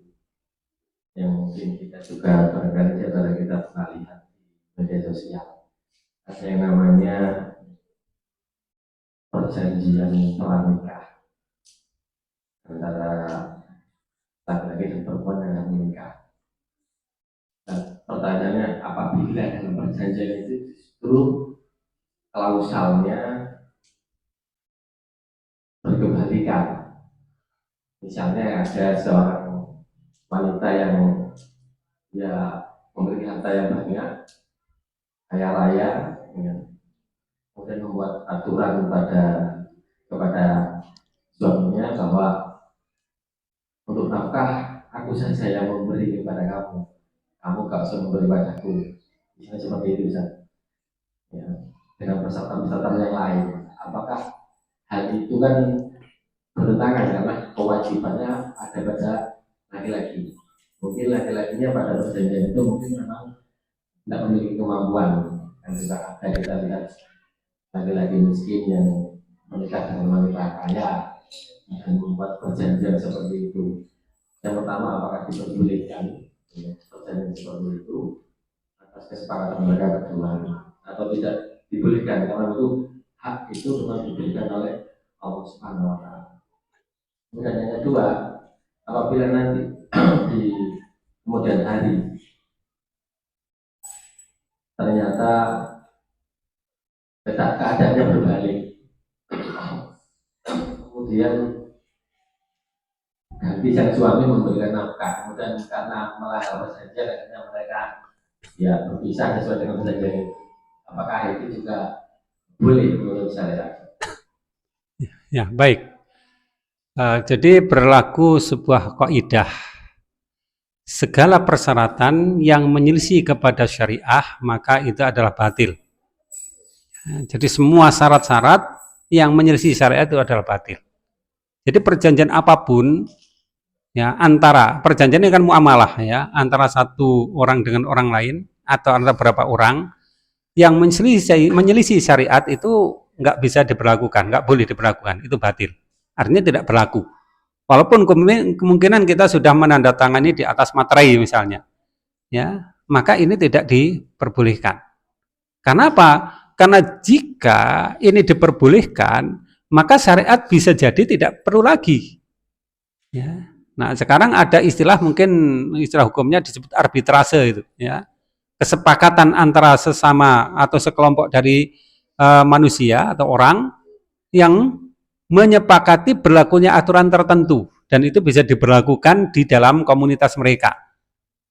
yang mungkin kita juga barangkali antara kita pernah lihat di media sosial. Ada yang namanya perjanjian pranikah antara laki-laki dan perempuan yang akan menikah. Nah, pertanyaannya, apabila dalam perjanjian itu justru klausalnya berkebalikan, misalnya ada seorang wanita yang ya memiliki harta yang banyak, kaya raya, ya, kemudian membuat aturan kepada suaminya bahwa untuk nafkah aku saja yang memberi kepada kamu, kamu gak usah memberi padaku, misalnya seperti itu, Ustaz. Ya, dengan persyaratan-persyaratan yang lain. Apakah hal itu kan bertentangan karena kewajibannya ada pada laki-laki. Mungkin laki-lakinya pada perjanjian itu mungkin memang tidak memiliki kemampuan, dan juga ada kita lihat laki-laki miskin yang menikah dengan wanita kaya dan membuat perjanjian seperti itu. Yang pertama, apakah diperbolehkan perjanjian seperti itu atas kesepakatan mereka berdua, atau tidak dibolehkan karena itu hak itu memang diberikan oleh Allah Subhanahu Wa Taala. Kemudian yang kedua, apabila nanti di kemudian hari ternyata keadaannya berbalik, kemudian nanti sang suami memberikan nafkah, kemudian karena melanggar perjanjian akhirnya mereka ya berpisah sesuai dengan perjanjian itu. Apakah itu juga boleh menurut syariat? Ya, baik. Jadi berlaku sebuah kaidah. Segala persyaratan yang menyelisih kepada syariah maka itu adalah batil. Jadi semua syarat-syarat yang menyelisih syariat itu adalah batil. Jadi perjanjian apapun ya, antara perjanjian ini kan muamalah ya, antara satu orang dengan orang lain atau antara beberapa orang yang menyelisih syariat itu nggak bisa diberlakukan, nggak boleh diberlakukan, itu batil. Artinya tidak berlaku. Walaupun kemungkinan kita sudah menandatangani di atas materai misalnya, ya, maka ini tidak diperbolehkan. Karena apa? Karena jika ini diperbolehkan, maka syariat bisa jadi tidak perlu lagi. Ya. Nah, sekarang ada istilah, mungkin istilah hukumnya disebut arbitrase itu, ya. Kesepakatan antara sesama atau sekelompok dari manusia atau orang yang menyepakati berlakunya aturan tertentu dan itu bisa diberlakukan di dalam komunitas mereka.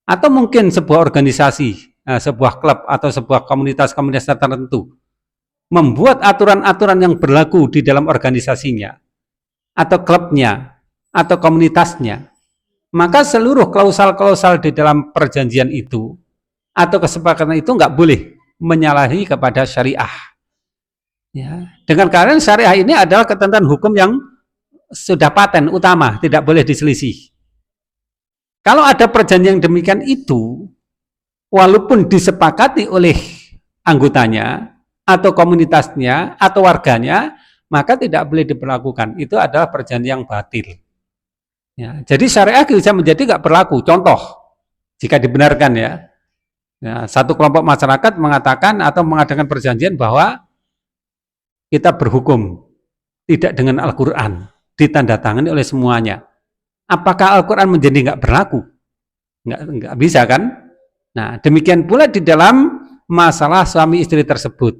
Atau mungkin sebuah organisasi, sebuah klub atau sebuah komunitas tertentu membuat aturan-aturan yang berlaku di dalam organisasinya atau klubnya atau komunitasnya, maka seluruh klausal-klausal di dalam perjanjian itu atau kesepakatan itu nggak boleh menyalahi kepada syariah. Ya. Dengan karena syariah ini adalah ketentuan hukum yang sudah paten utama, tidak boleh diselisih. Kalau ada perjanjian yang demikian itu, walaupun disepakati oleh anggotanya atau komunitasnya atau warganya, maka tidak boleh diberlakukan. Itu adalah perjanjian yang batil. Ya, jadi syariah bisa menjadi nggak berlaku. Contoh, jika dibenarkan ya, satu kelompok masyarakat mengatakan atau mengadakan perjanjian bahwa kita berhukum tidak dengan Al-Quran, ditandatangani oleh semuanya. Apakah Al-Quran menjadi nggak berlaku? Nggak bisa kan? Nah, demikian pula di dalam masalah suami istri tersebut.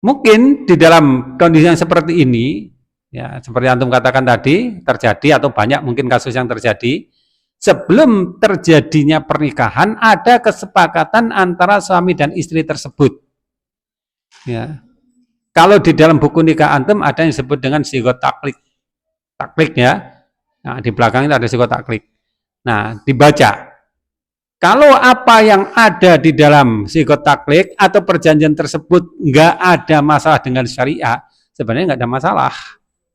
Mungkin di dalam kondisi yang seperti ini, ya seperti antum katakan tadi, terjadi atau banyak mungkin kasus yang terjadi, sebelum terjadinya pernikahan ada kesepakatan antara suami dan istri tersebut. Ya. Kalau di dalam buku nikah antum ada yang disebut dengan sigot taklik. Taklik ya. Nah, di belakang itu ada sigot taklik. Nah, dibaca. Kalau apa yang ada di dalam sigot taklik atau perjanjian tersebut nggak ada masalah dengan syariah, sebenarnya nggak ada masalah.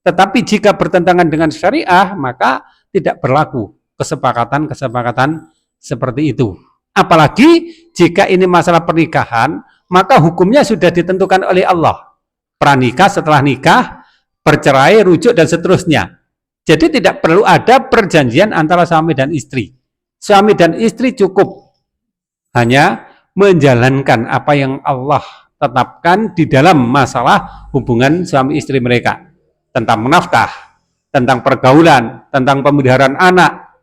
Tetapi jika bertentangan dengan syariah, maka tidak berlaku kesepakatan-kesepakatan seperti itu. Apalagi jika ini masalah pernikahan, maka hukumnya sudah ditentukan oleh Allah. Pranikah, setelah nikah, bercerai, rujuk, dan seterusnya. Jadi tidak perlu ada perjanjian antara suami dan istri. Suami dan istri cukup hanya menjalankan apa yang Allah tetapkan di dalam masalah hubungan suami istri mereka. Tentang menafkah, tentang pergaulan, tentang pemeliharaan anak,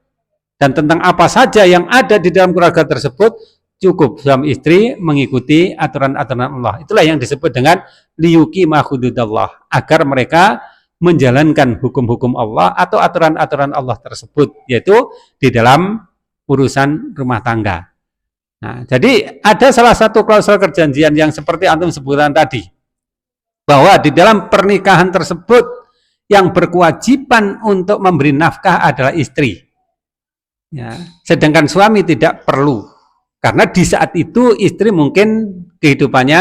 dan tentang apa saja yang ada di dalam keluarga tersebut, cukup suami istri mengikuti aturan-aturan Allah. Itulah yang disebut dengan liyuqima hududallah, agar mereka menjalankan hukum-hukum Allah atau aturan-aturan Allah tersebut, yaitu di dalam urusan rumah tangga. Nah, jadi ada salah satu klausul perjanjian yang seperti antum sebutkan tadi, bahwa di dalam pernikahan tersebut yang berkewajiban untuk memberi nafkah adalah istri. Ya, sedangkan suami tidak perlu. Karena di saat itu istri mungkin kehidupannya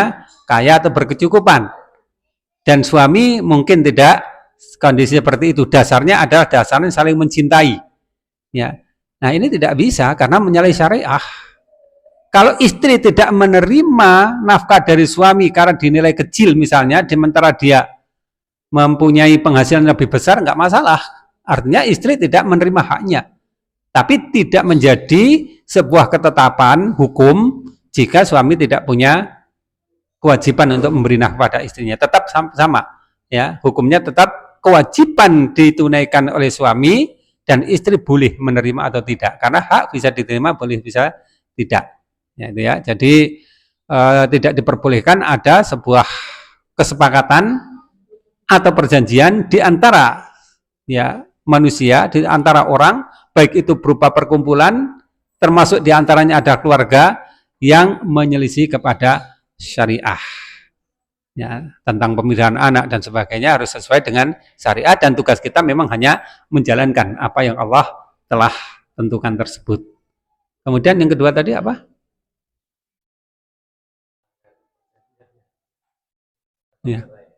kaya atau berkecukupan. Dan suami mungkin tidak kondisi seperti itu. Dasarnya adalah dasarnya saling mencintai. Ya. Nah, ini tidak bisa karena menyalahi syariah. Kalau istri tidak menerima nafkah dari suami karena dinilai kecil misalnya, sementara dia mempunyai penghasilan lebih besar, nggak masalah. Artinya istri tidak menerima haknya. Tapi tidak menjadi sebuah ketetapan hukum jika suami tidak punya kewajiban untuk memberi nafkah pada istrinya. Tetap sama, ya, hukumnya tetap kewajiban ditunaikan oleh suami dan istri boleh menerima atau tidak. Karena hak bisa diterima, boleh bisa tidak. Ya, itu ya. Jadi tidak diperbolehkan ada sebuah kesepakatan atau perjanjian di antara ya manusia, di antara orang, baik itu berupa perkumpulan, termasuk di antaranya ada keluarga yang menyelisih kepada syariah. Ya, tentang pemilihan anak dan sebagainya harus sesuai dengan syariat, dan tugas kita memang hanya menjalankan apa yang Allah telah tentukan tersebut. Kemudian yang kedua tadi apa?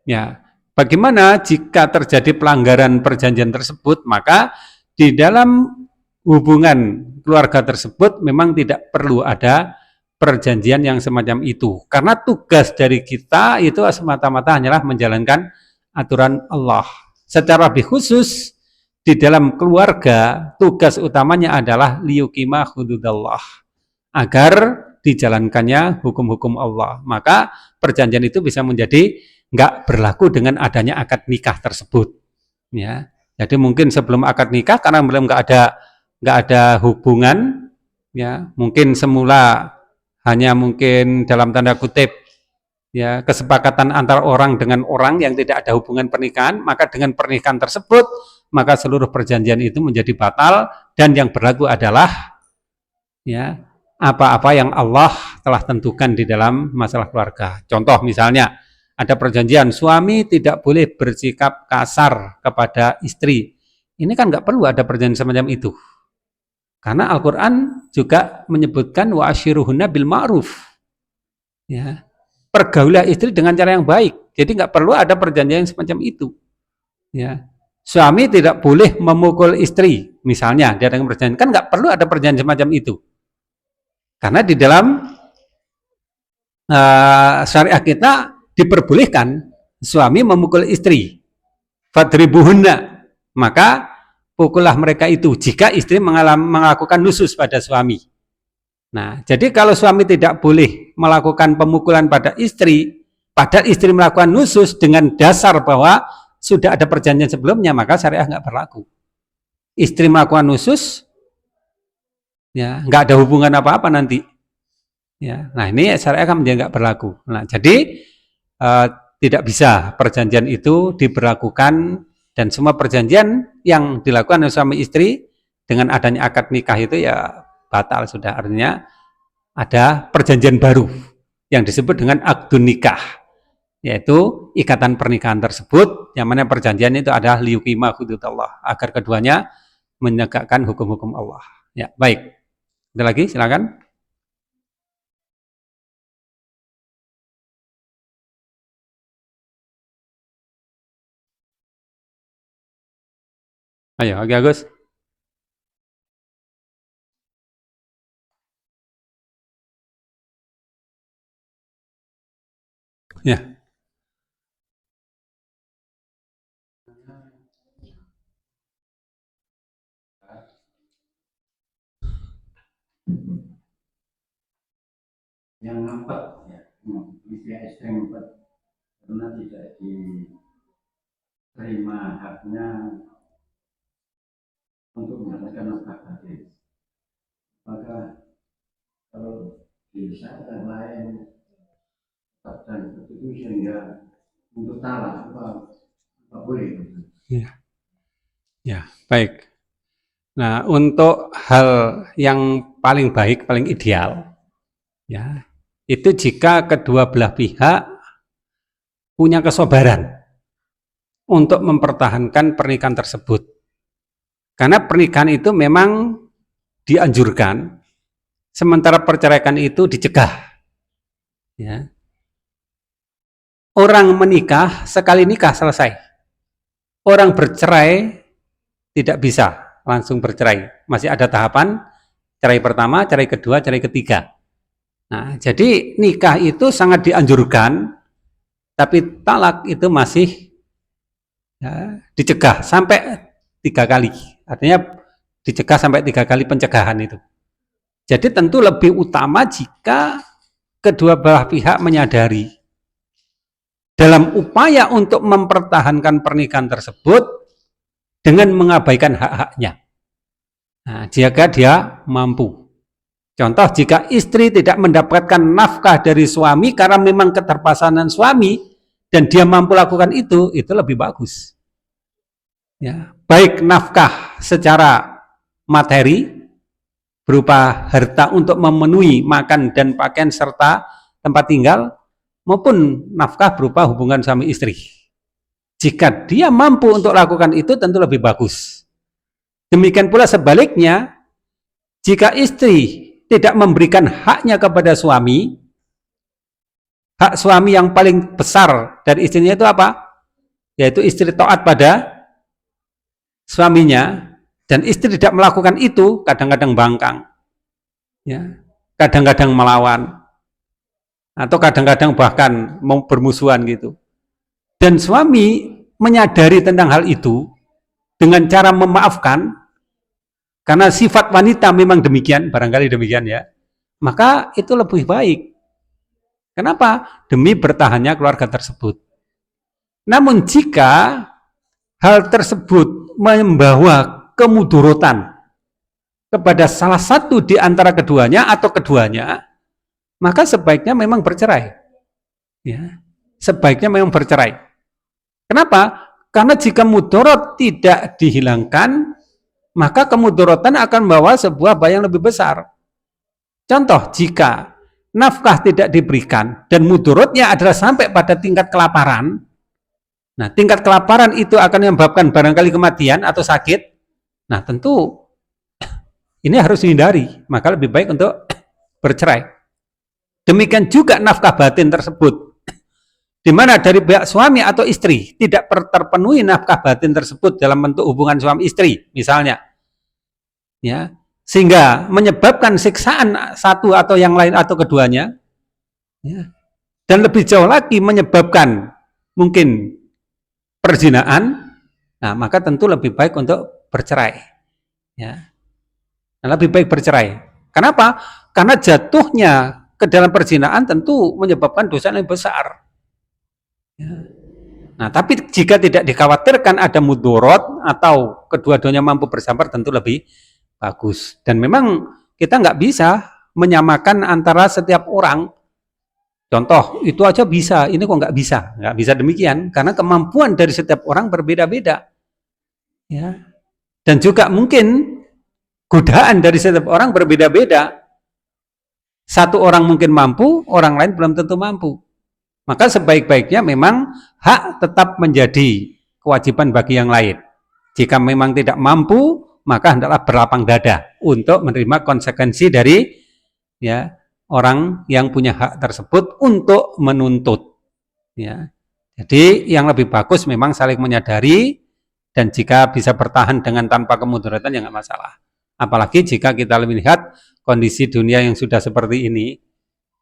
Ya, bagaimana jika terjadi pelanggaran perjanjian tersebut? Maka di dalam hubungan keluarga tersebut memang tidak perlu ada perjanjian yang semacam itu, karena tugas dari kita itu semata-mata hanyalah menjalankan aturan Allah. Secara lebih khusus di dalam keluarga, tugas utamanya adalah liyukima hududallah, agar dijalankannya hukum-hukum Allah. Maka perjanjian itu bisa menjadi nggak berlaku dengan adanya akad nikah tersebut. Ya, jadi mungkin sebelum akad nikah, karena belum nggak ada hubungan, ya mungkin semula hanya mungkin dalam tanda kutip ya kesepakatan antara orang dengan orang yang tidak ada hubungan pernikahan, maka dengan pernikahan tersebut maka seluruh perjanjian itu menjadi batal, dan yang berlaku adalah ya apa-apa yang Allah telah tentukan di dalam masalah keluarga. Contoh misalnya ada perjanjian suami tidak boleh bersikap kasar kepada istri. Ini kan nggak perlu ada perjanjian semacam itu. Karena Al-Quran juga menyebutkan wa ashiruhunna bil ma'ruf. Ya, pergaulah istri dengan cara yang baik. Jadi nggak perlu ada perjanjian semacam itu. Ya, suami tidak boleh memukul istri, misalnya dia dengan perjanjian, kan nggak perlu ada perjanjian semacam itu. Karena di dalam syariat kita diperbolehkan suami memukul istri. Fadribuhunna, maka pukullah mereka itu jika istri melakukan nusus pada suami. Nah, jadi kalau suami tidak boleh melakukan pemukulan pada istri, padahal istri melakukan nusus dengan dasar bahwa sudah ada perjanjian sebelumnya, maka syariah nggak berlaku. Istri melakukan nusus, ya nggak ada hubungan apa-apa nanti. Ya, nah ini syariah kan menjadi nggak berlaku. Nah, jadi tidak bisa perjanjian itu diberlakukan, dan semua perjanjian yang dilakukan oleh suami istri dengan adanya akad nikah itu ya batal sudah. Artinya ada perjanjian baru yang disebut dengan akdun nikah, yaitu ikatan pernikahan tersebut, yang mana perjanjian itu adalah liyuqima hududallah, agar keduanya menegakkan hukum-hukum Allah. Ya, baik. Ada lagi, silakan. Ayo, oke Agus. Ya. Yang ngempet, ya, istri istri ngempet karena tidak diterima haknya untuk mendapatkan nafkah tadi. Maka kalau di saat yang lain dan itu sehingga untuk talak apa boleh. Ya. Ya, baik. Nah, untuk hal yang paling baik, paling ideal, ya, itu jika kedua belah pihak punya kesabaran untuk mempertahankan pernikahan tersebut. Karena pernikahan itu memang dianjurkan, sementara perceraian itu dicegah. Ya. Orang menikah, sekali nikah selesai. Orang bercerai tidak bisa langsung bercerai. Masih ada tahapan cerai pertama, cerai kedua, cerai ketiga. Nah, jadi nikah itu sangat dianjurkan, tapi talak itu masih ya, dicegah sampai 3 kali. Artinya dicegah sampai 3 kali pencegahan itu. Jadi tentu lebih utama jika kedua belah pihak menyadari dalam upaya untuk mempertahankan pernikahan tersebut dengan mengabaikan hak-haknya. Nah, jika dia mampu. Contoh, jika istri tidak mendapatkan nafkah dari suami karena memang keterpaksaan suami dan dia mampu lakukan itu lebih bagus. Ya, baik nafkah secara materi berupa harta untuk memenuhi makan dan pakaian serta tempat tinggal, maupun nafkah berupa hubungan suami istri. Jika dia mampu untuk lakukan itu tentu lebih bagus. Demikian pula sebaliknya, jika istri tidak memberikan haknya kepada suami, hak suami yang paling besar dari istrinya itu apa? Yaitu istri taat pada suaminya, dan istri tidak melakukan itu, kadang-kadang bangkang, ya, kadang-kadang melawan, atau kadang-kadang bahkan mau bermusuhan gitu. Dan suami menyadari tentang hal itu dengan cara memaafkan, karena sifat wanita memang demikian, barangkali demikian ya, maka itu lebih baik. Kenapa? Demi bertahannya keluarga tersebut. Namun jika hal tersebut membawa kemudorotan kepada salah satu di antara keduanya atau keduanya, maka sebaiknya memang bercerai. Ya, sebaiknya memang bercerai. Kenapa? Karena jika mudorot tidak dihilangkan, maka kemudorotan akan membawa sebuah bahaya yang lebih besar. Contoh, jika nafkah tidak diberikan dan mudorotnya adalah sampai pada tingkat kelaparan, nah, tingkat kelaparan itu akan menyebabkan barangkali kematian atau sakit. Nah, tentu ini harus dihindari. Maka lebih baik untuk bercerai. Demikian juga nafkah batin tersebut, di mana dari pihak suami atau istri tidak terpenuhi nafkah batin tersebut dalam bentuk hubungan suami istri, misalnya, ya, sehingga menyebabkan siksaan satu atau yang lain atau keduanya, ya, dan lebih jauh lagi menyebabkan mungkin perzinahan, nah maka tentu lebih baik untuk bercerai. Ya. Nah, lebih baik bercerai. Kenapa? Karena jatuhnya ke dalam perzinahan tentu menyebabkan dosa yang besar. Ya. Nah, tapi jika tidak dikhawatirkan ada mudorot atau kedua-duanya mampu bersabar, tentu lebih bagus. Dan memang kita nggak bisa menyamakan antara setiap orang. Contoh, itu aja bisa, ini kok nggak bisa? Nggak bisa demikian, karena kemampuan dari setiap orang berbeda-beda. Ya. Dan juga mungkin godaan dari setiap orang berbeda-beda. Satu orang mungkin mampu, orang lain belum tentu mampu. Maka sebaik-baiknya memang hak tetap menjadi kewajiban bagi yang lain. Jika memang tidak mampu, maka hendaklah berlapang dada untuk menerima konsekuensi dari, ya, orang yang punya hak tersebut untuk menuntut. Ya. Jadi yang lebih bagus memang saling menyadari, dan jika bisa bertahan dengan tanpa kemudaratan ya nggak masalah. Apalagi jika kita melihat kondisi dunia yang sudah seperti ini,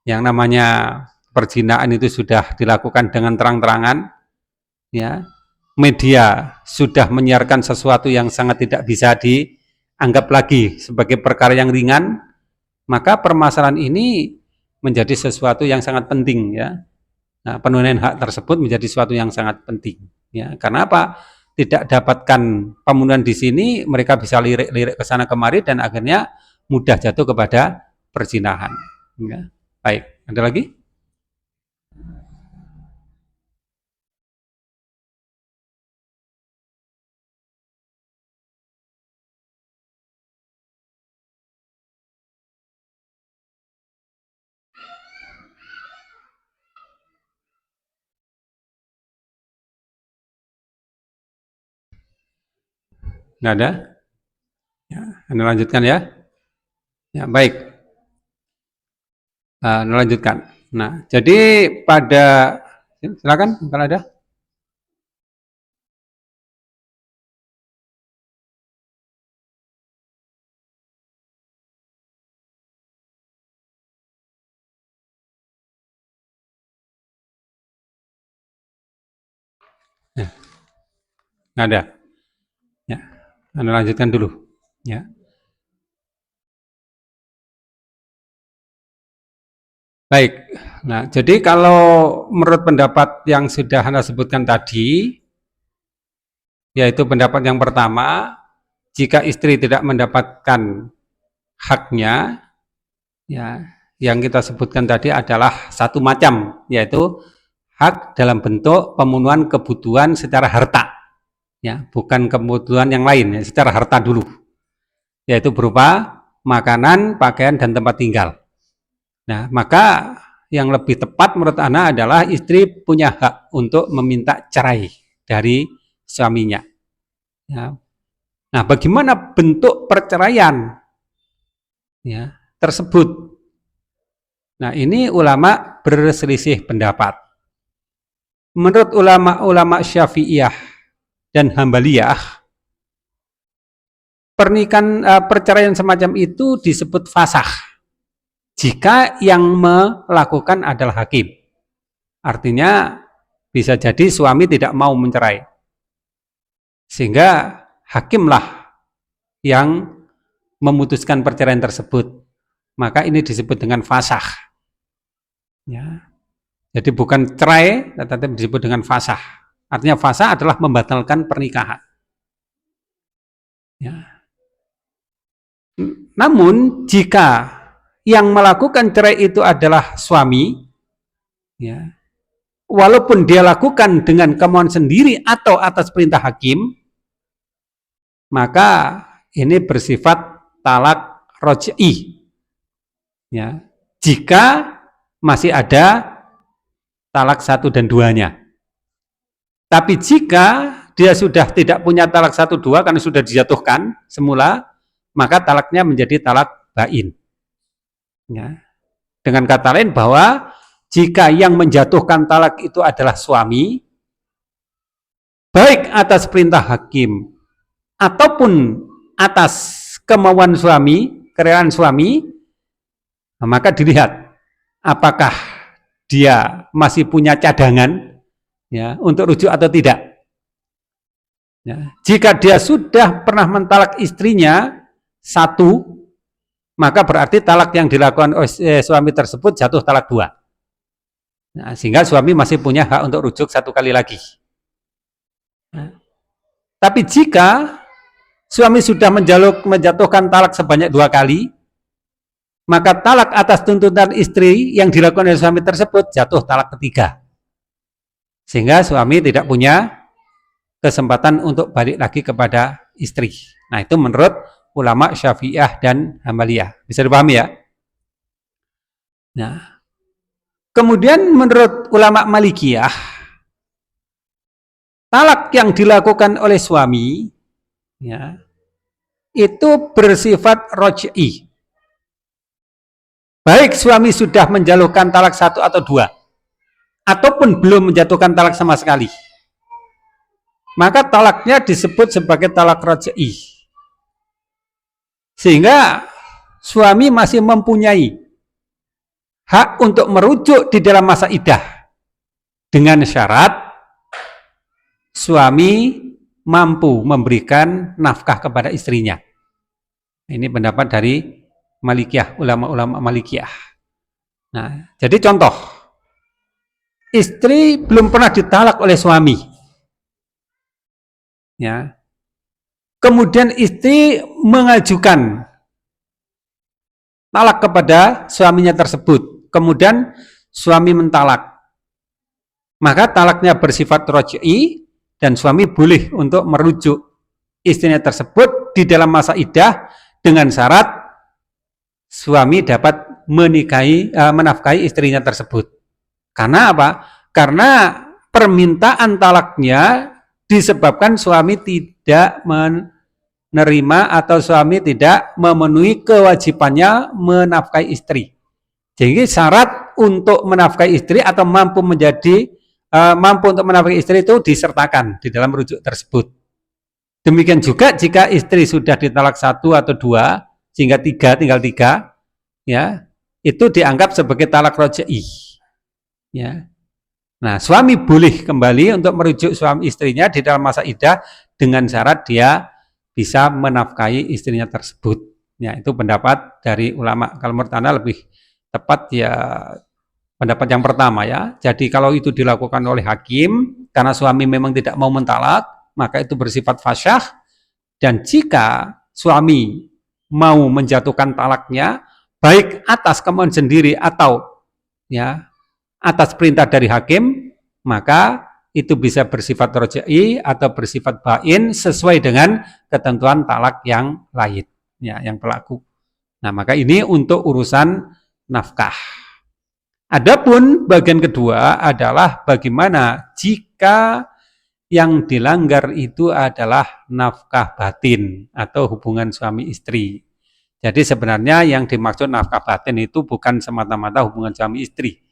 yang namanya perzinahan itu sudah dilakukan dengan terang-terangan, ya, media sudah menyiarkan sesuatu yang sangat tidak bisa dianggap lagi sebagai perkara yang ringan, maka permasalahan ini menjadi sesuatu yang sangat penting, ya. Nah, penunaian hak tersebut menjadi sesuatu yang sangat penting, ya. Karena apa? Tidak dapatkan pemenuhan di sini, mereka bisa lirik-lirik ke sana kemari dan akhirnya mudah jatuh kepada perzinahan. Ya. Baik, ada lagi? Nggak ada? Ya, Anda lanjutkan ya. Ya, baik. Anda lanjutkan. Nah, jadi pada, silakan kalau ada. Ya, nggak ada. Ya, Anda lanjutkan dulu. Ya. Baik. Nah, jadi kalau menurut pendapat yang sudah Anda sebutkan tadi, yaitu pendapat yang pertama, jika istri tidak mendapatkan haknya, ya, yang kita sebutkan tadi adalah satu macam, yaitu hak dalam bentuk pemenuhan kebutuhan secara harta. ya, bukan kebutuhan yang lain, ya, secara harta dulu, yaitu berupa makanan, pakaian, dan tempat tinggal. Nah, maka yang lebih tepat menurut ana adalah istri punya hak untuk meminta cerai dari suaminya. Ya. Nah, bagaimana bentuk perceraian ya, tersebut? Nah, ini ulama berselisih pendapat. Menurut ulama-ulama Syafi'iyah dan Hambaliyah, pernikahan perceraian semacam itu disebut fasakh jika yang melakukan adalah hakim. Artinya bisa jadi suami tidak mau mencerai, sehingga hakimlah yang memutuskan perceraian tersebut. Maka ini disebut dengan fasakh. Ya. Jadi bukan cerai, tetapi disebut dengan fasakh. Artinya fasakh adalah membatalkan pernikahan. Ya. Namun jika yang melakukan cerai itu adalah suami, ya, walaupun dia lakukan dengan kemauan sendiri atau atas perintah hakim, maka ini bersifat talak roj'i. Ya, jika masih ada talak 1 dan 2-nya. Tapi jika dia sudah tidak punya talak 1, 2 karena sudah dijatuhkan semula, maka talaknya menjadi talak bain. Ya. Dengan kata lain bahwa jika yang menjatuhkan talak itu adalah suami, baik atas perintah hakim ataupun atas kemauan suami, kerelaan suami, maka dilihat apakah dia masih punya cadangan ya, untuk rujuk atau tidak. Ya. Jika dia sudah pernah mentalak istrinya 1, maka berarti talak yang dilakukan oleh suami tersebut jatuh talak 2. Nah, sehingga suami masih punya hak untuk rujuk 1 kali lagi. Nah, tapi jika suami sudah menjatuhkan talak sebanyak 2 kali, maka talak atas tuntutan istri yang dilakukan oleh suami tersebut jatuh talak ketiga. Sehingga suami tidak punya kesempatan untuk balik lagi kepada istri. Nah, itu menurut ulama Syafi'iyah dan Hambaliyah. Bisa dipahami ya? Nah, kemudian menurut ulama Malikiyah, talak yang dilakukan oleh suami ya, itu bersifat roj'i. Baik suami sudah menjatuhkan talak 1 atau 2, ataupun belum menjatuhkan talak sama sekali, maka talaknya disebut sebagai talak roj'i. Sehingga suami masih mempunyai hak untuk merujuk di dalam masa iddah dengan syarat suami mampu memberikan nafkah kepada istrinya. Ini pendapat dari Malikiyah, ulama-ulama Malikiyah. Nah, jadi contoh, istri belum pernah ditalak oleh suami. Ya. Kemudian istri mengajukan talak kepada suaminya tersebut. Kemudian suami mentalak. Maka talaknya bersifat roj'i dan suami boleh untuk merujuk istrinya tersebut di dalam masa iddah dengan syarat suami dapat menafkahi istrinya tersebut. Karena apa? Karena permintaan talaknya disebabkan suami tidak menerima atau suami tidak memenuhi kewajibannya menafkahi istri. Jadi syarat untuk menafkahi istri atau mampu untuk menafkahi istri itu disertakan di dalam rujuk tersebut. Demikian juga jika istri sudah ditalak 1 atau 2 sehingga tinggal 3, ya, itu dianggap sebagai talak roj'i. Ya. Nah, suami boleh kembali untuk merujuk suami istrinya di dalam masa iddah dengan syarat dia bisa menafkahi istrinya tersebut. Ya, itu pendapat dari ulama. Kalau menurut Anda lebih tepat ya pendapat yang pertama ya. Jadi kalau itu dilakukan oleh hakim karena suami memang tidak mau mentalak, maka itu bersifat fasyah. Dan jika suami mau menjatuhkan talaknya baik atas kemauan sendiri atau ya atas perintah dari hakim, maka itu bisa bersifat rojai atau bersifat bain sesuai dengan ketentuan talak yang lain, ya, yang berlaku. Nah, maka ini untuk urusan nafkah. Adapun bagian kedua adalah bagaimana jika yang dilanggar itu adalah nafkah batin atau hubungan suami istri. Jadi sebenarnya yang dimaksud nafkah batin itu bukan semata-mata hubungan suami istri.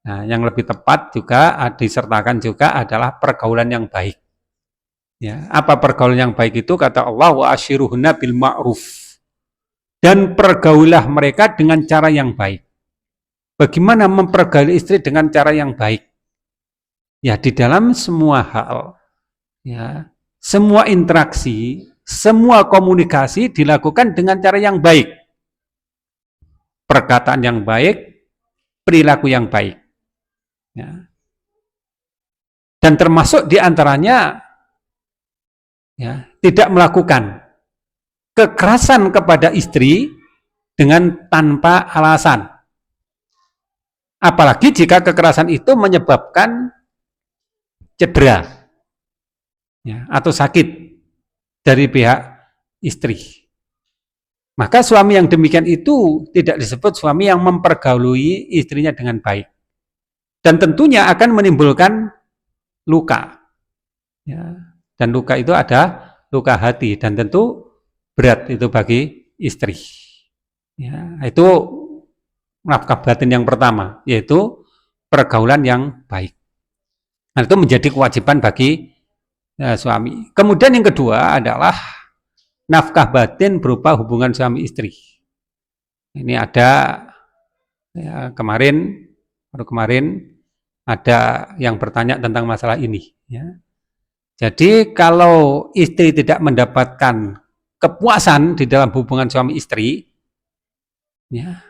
Nah, yang lebih tepat juga disertakan juga adalah pergaulan yang baik. Ya, apa pergaulan yang baik itu? Kata Allah, wa ashiruhunna bil ma'ruf. Dan pergaulah mereka dengan cara yang baik. Bagaimana mempergauli istri dengan cara yang baik? Ya, di dalam semua hal, ya, semua interaksi, semua komunikasi dilakukan dengan cara yang baik. Perkataan yang baik, perilaku yang baik. Ya. Dan termasuk diantaranya, ya, tidak melakukan kekerasan kepada istri dengan tanpa alasan. Apalagi jika kekerasan itu menyebabkan cedera, ya, atau sakit dari pihak istri. Maka suami yang demikian itu tidak disebut suami yang mempergauli istrinya dengan baik. Dan tentunya akan menimbulkan luka. Ya. Dan luka itu ada luka hati dan tentu berat itu bagi istri. Ya, itu nafkah batin yang pertama, yaitu pergaulan yang baik. Nah, itu menjadi kewajiban bagi suami. Kemudian yang kedua adalah nafkah batin berupa hubungan suami istri. Ini ada, ya, baru kemarin ada yang bertanya tentang masalah ini. Ya. Jadi kalau istri tidak mendapatkan kepuasan di dalam hubungan suami istri, ya,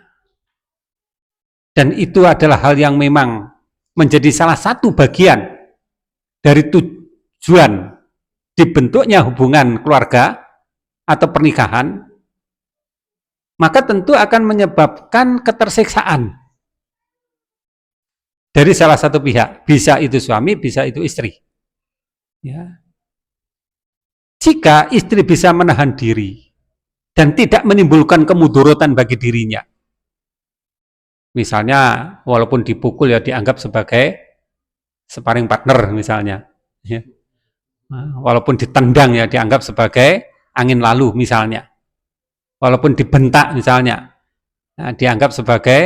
dan itu adalah hal yang memang menjadi salah satu bagian dari tujuan dibentuknya hubungan keluarga atau pernikahan, maka tentu akan menyebabkan ketersiksaan dari salah satu pihak, bisa itu suami, bisa itu istri. Ya. Jika istri bisa menahan diri dan tidak menimbulkan kemudorotan bagi dirinya, misalnya walaupun dipukul ya dianggap sebagai sparring partner misalnya, ya. Walaupun ditendang ya dianggap sebagai angin lalu misalnya, walaupun dibentak misalnya, nah, dianggap sebagai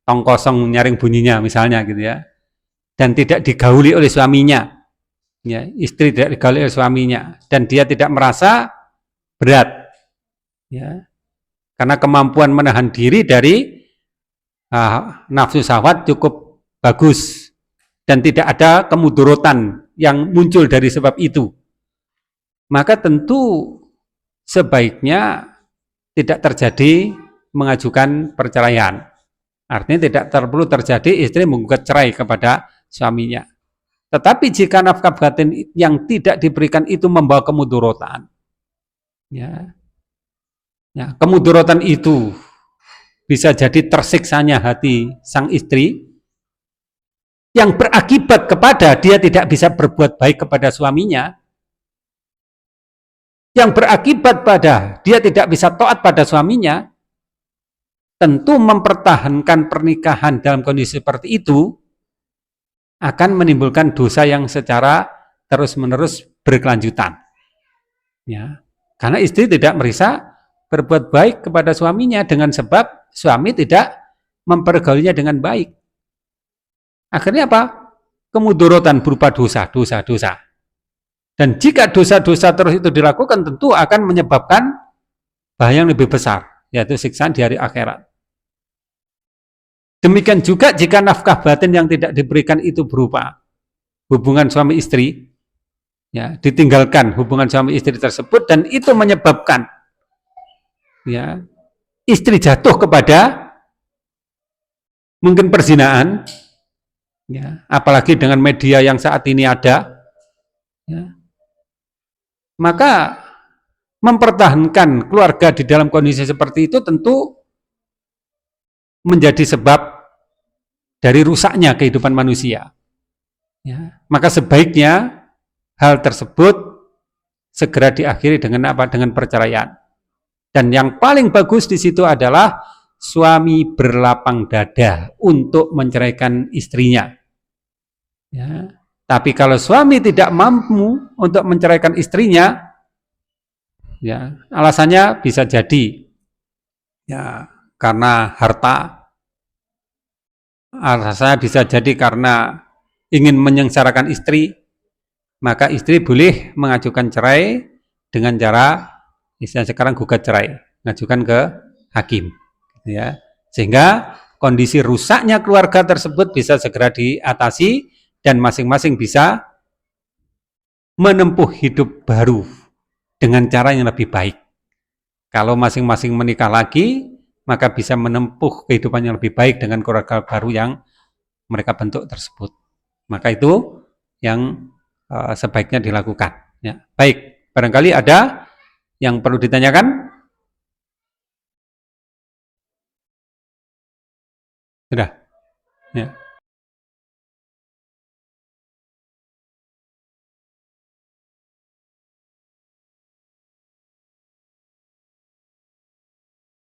tong kosong nyaring bunyinya misalnya gitu ya, dan tidak digauli oleh suaminya, ya, istri tidak digauli oleh suaminya dan dia tidak merasa berat, ya, karena kemampuan menahan diri dari nafsu syahwat cukup bagus dan tidak ada kemudorotan yang muncul dari sebab itu, maka tentu sebaiknya tidak terjadi mengajukan perceraian. Artinya tidak perlu terjadi istri menggugat cerai kepada suaminya. Tetapi jika nafkah batin yang tidak diberikan itu membawa kemudorotan, ya, ya, kemudorotan itu bisa jadi tersiksanya hati sang istri yang berakibat kepada dia tidak bisa berbuat baik kepada suaminya, yang berakibat pada dia tidak bisa taat pada suaminya. Tentu mempertahankan pernikahan dalam kondisi seperti itu akan menimbulkan dosa yang secara terus-menerus berkelanjutan. Ya, karena istri tidak merasa berbuat baik kepada suaminya dengan sebab suami tidak mempergaulinya dengan baik. Akhirnya apa? Kemudorotan berupa dosa. Dan jika dosa-dosa terus itu dilakukan, tentu akan menyebabkan bahaya yang lebih besar, yaitu siksaan di hari akhirat. Demikian juga jika nafkah batin yang tidak diberikan itu berupa hubungan suami istri, ya, ditinggalkan hubungan suami istri tersebut dan itu menyebabkan, ya, istri jatuh kepada mungkin perzinaan, ya, apalagi dengan media yang saat ini ada, ya, maka mempertahankan keluarga di dalam kondisi seperti itu tentu menjadi sebab dari rusaknya kehidupan manusia. Ya, maka sebaiknya hal tersebut segera diakhiri dengan apa? Dengan perceraian. Dan yang paling bagus di situ adalah suami berlapang dada untuk menceraikan istrinya. Ya. Tapi kalau suami tidak mampu untuk menceraikan istrinya, ya, alasannya bisa jadi ya karena harta, alasannya bisa jadi karena ingin menyengsarakan istri, maka istri boleh mengajukan cerai dengan cara istilah sekarang gugat cerai, mengajukan ke hakim, ya, sehingga kondisi rusaknya keluarga tersebut bisa segera diatasi dan masing-masing bisa menempuh hidup baru dengan cara yang lebih baik. Kalau masing-masing menikah lagi, maka bisa menempuh kehidupan yang lebih baik dengan keluarga baru yang mereka bentuk tersebut. Maka itu yang sebaiknya dilakukan. Ya. Baik, barangkali ada yang perlu ditanyakan? Sudah? Ya.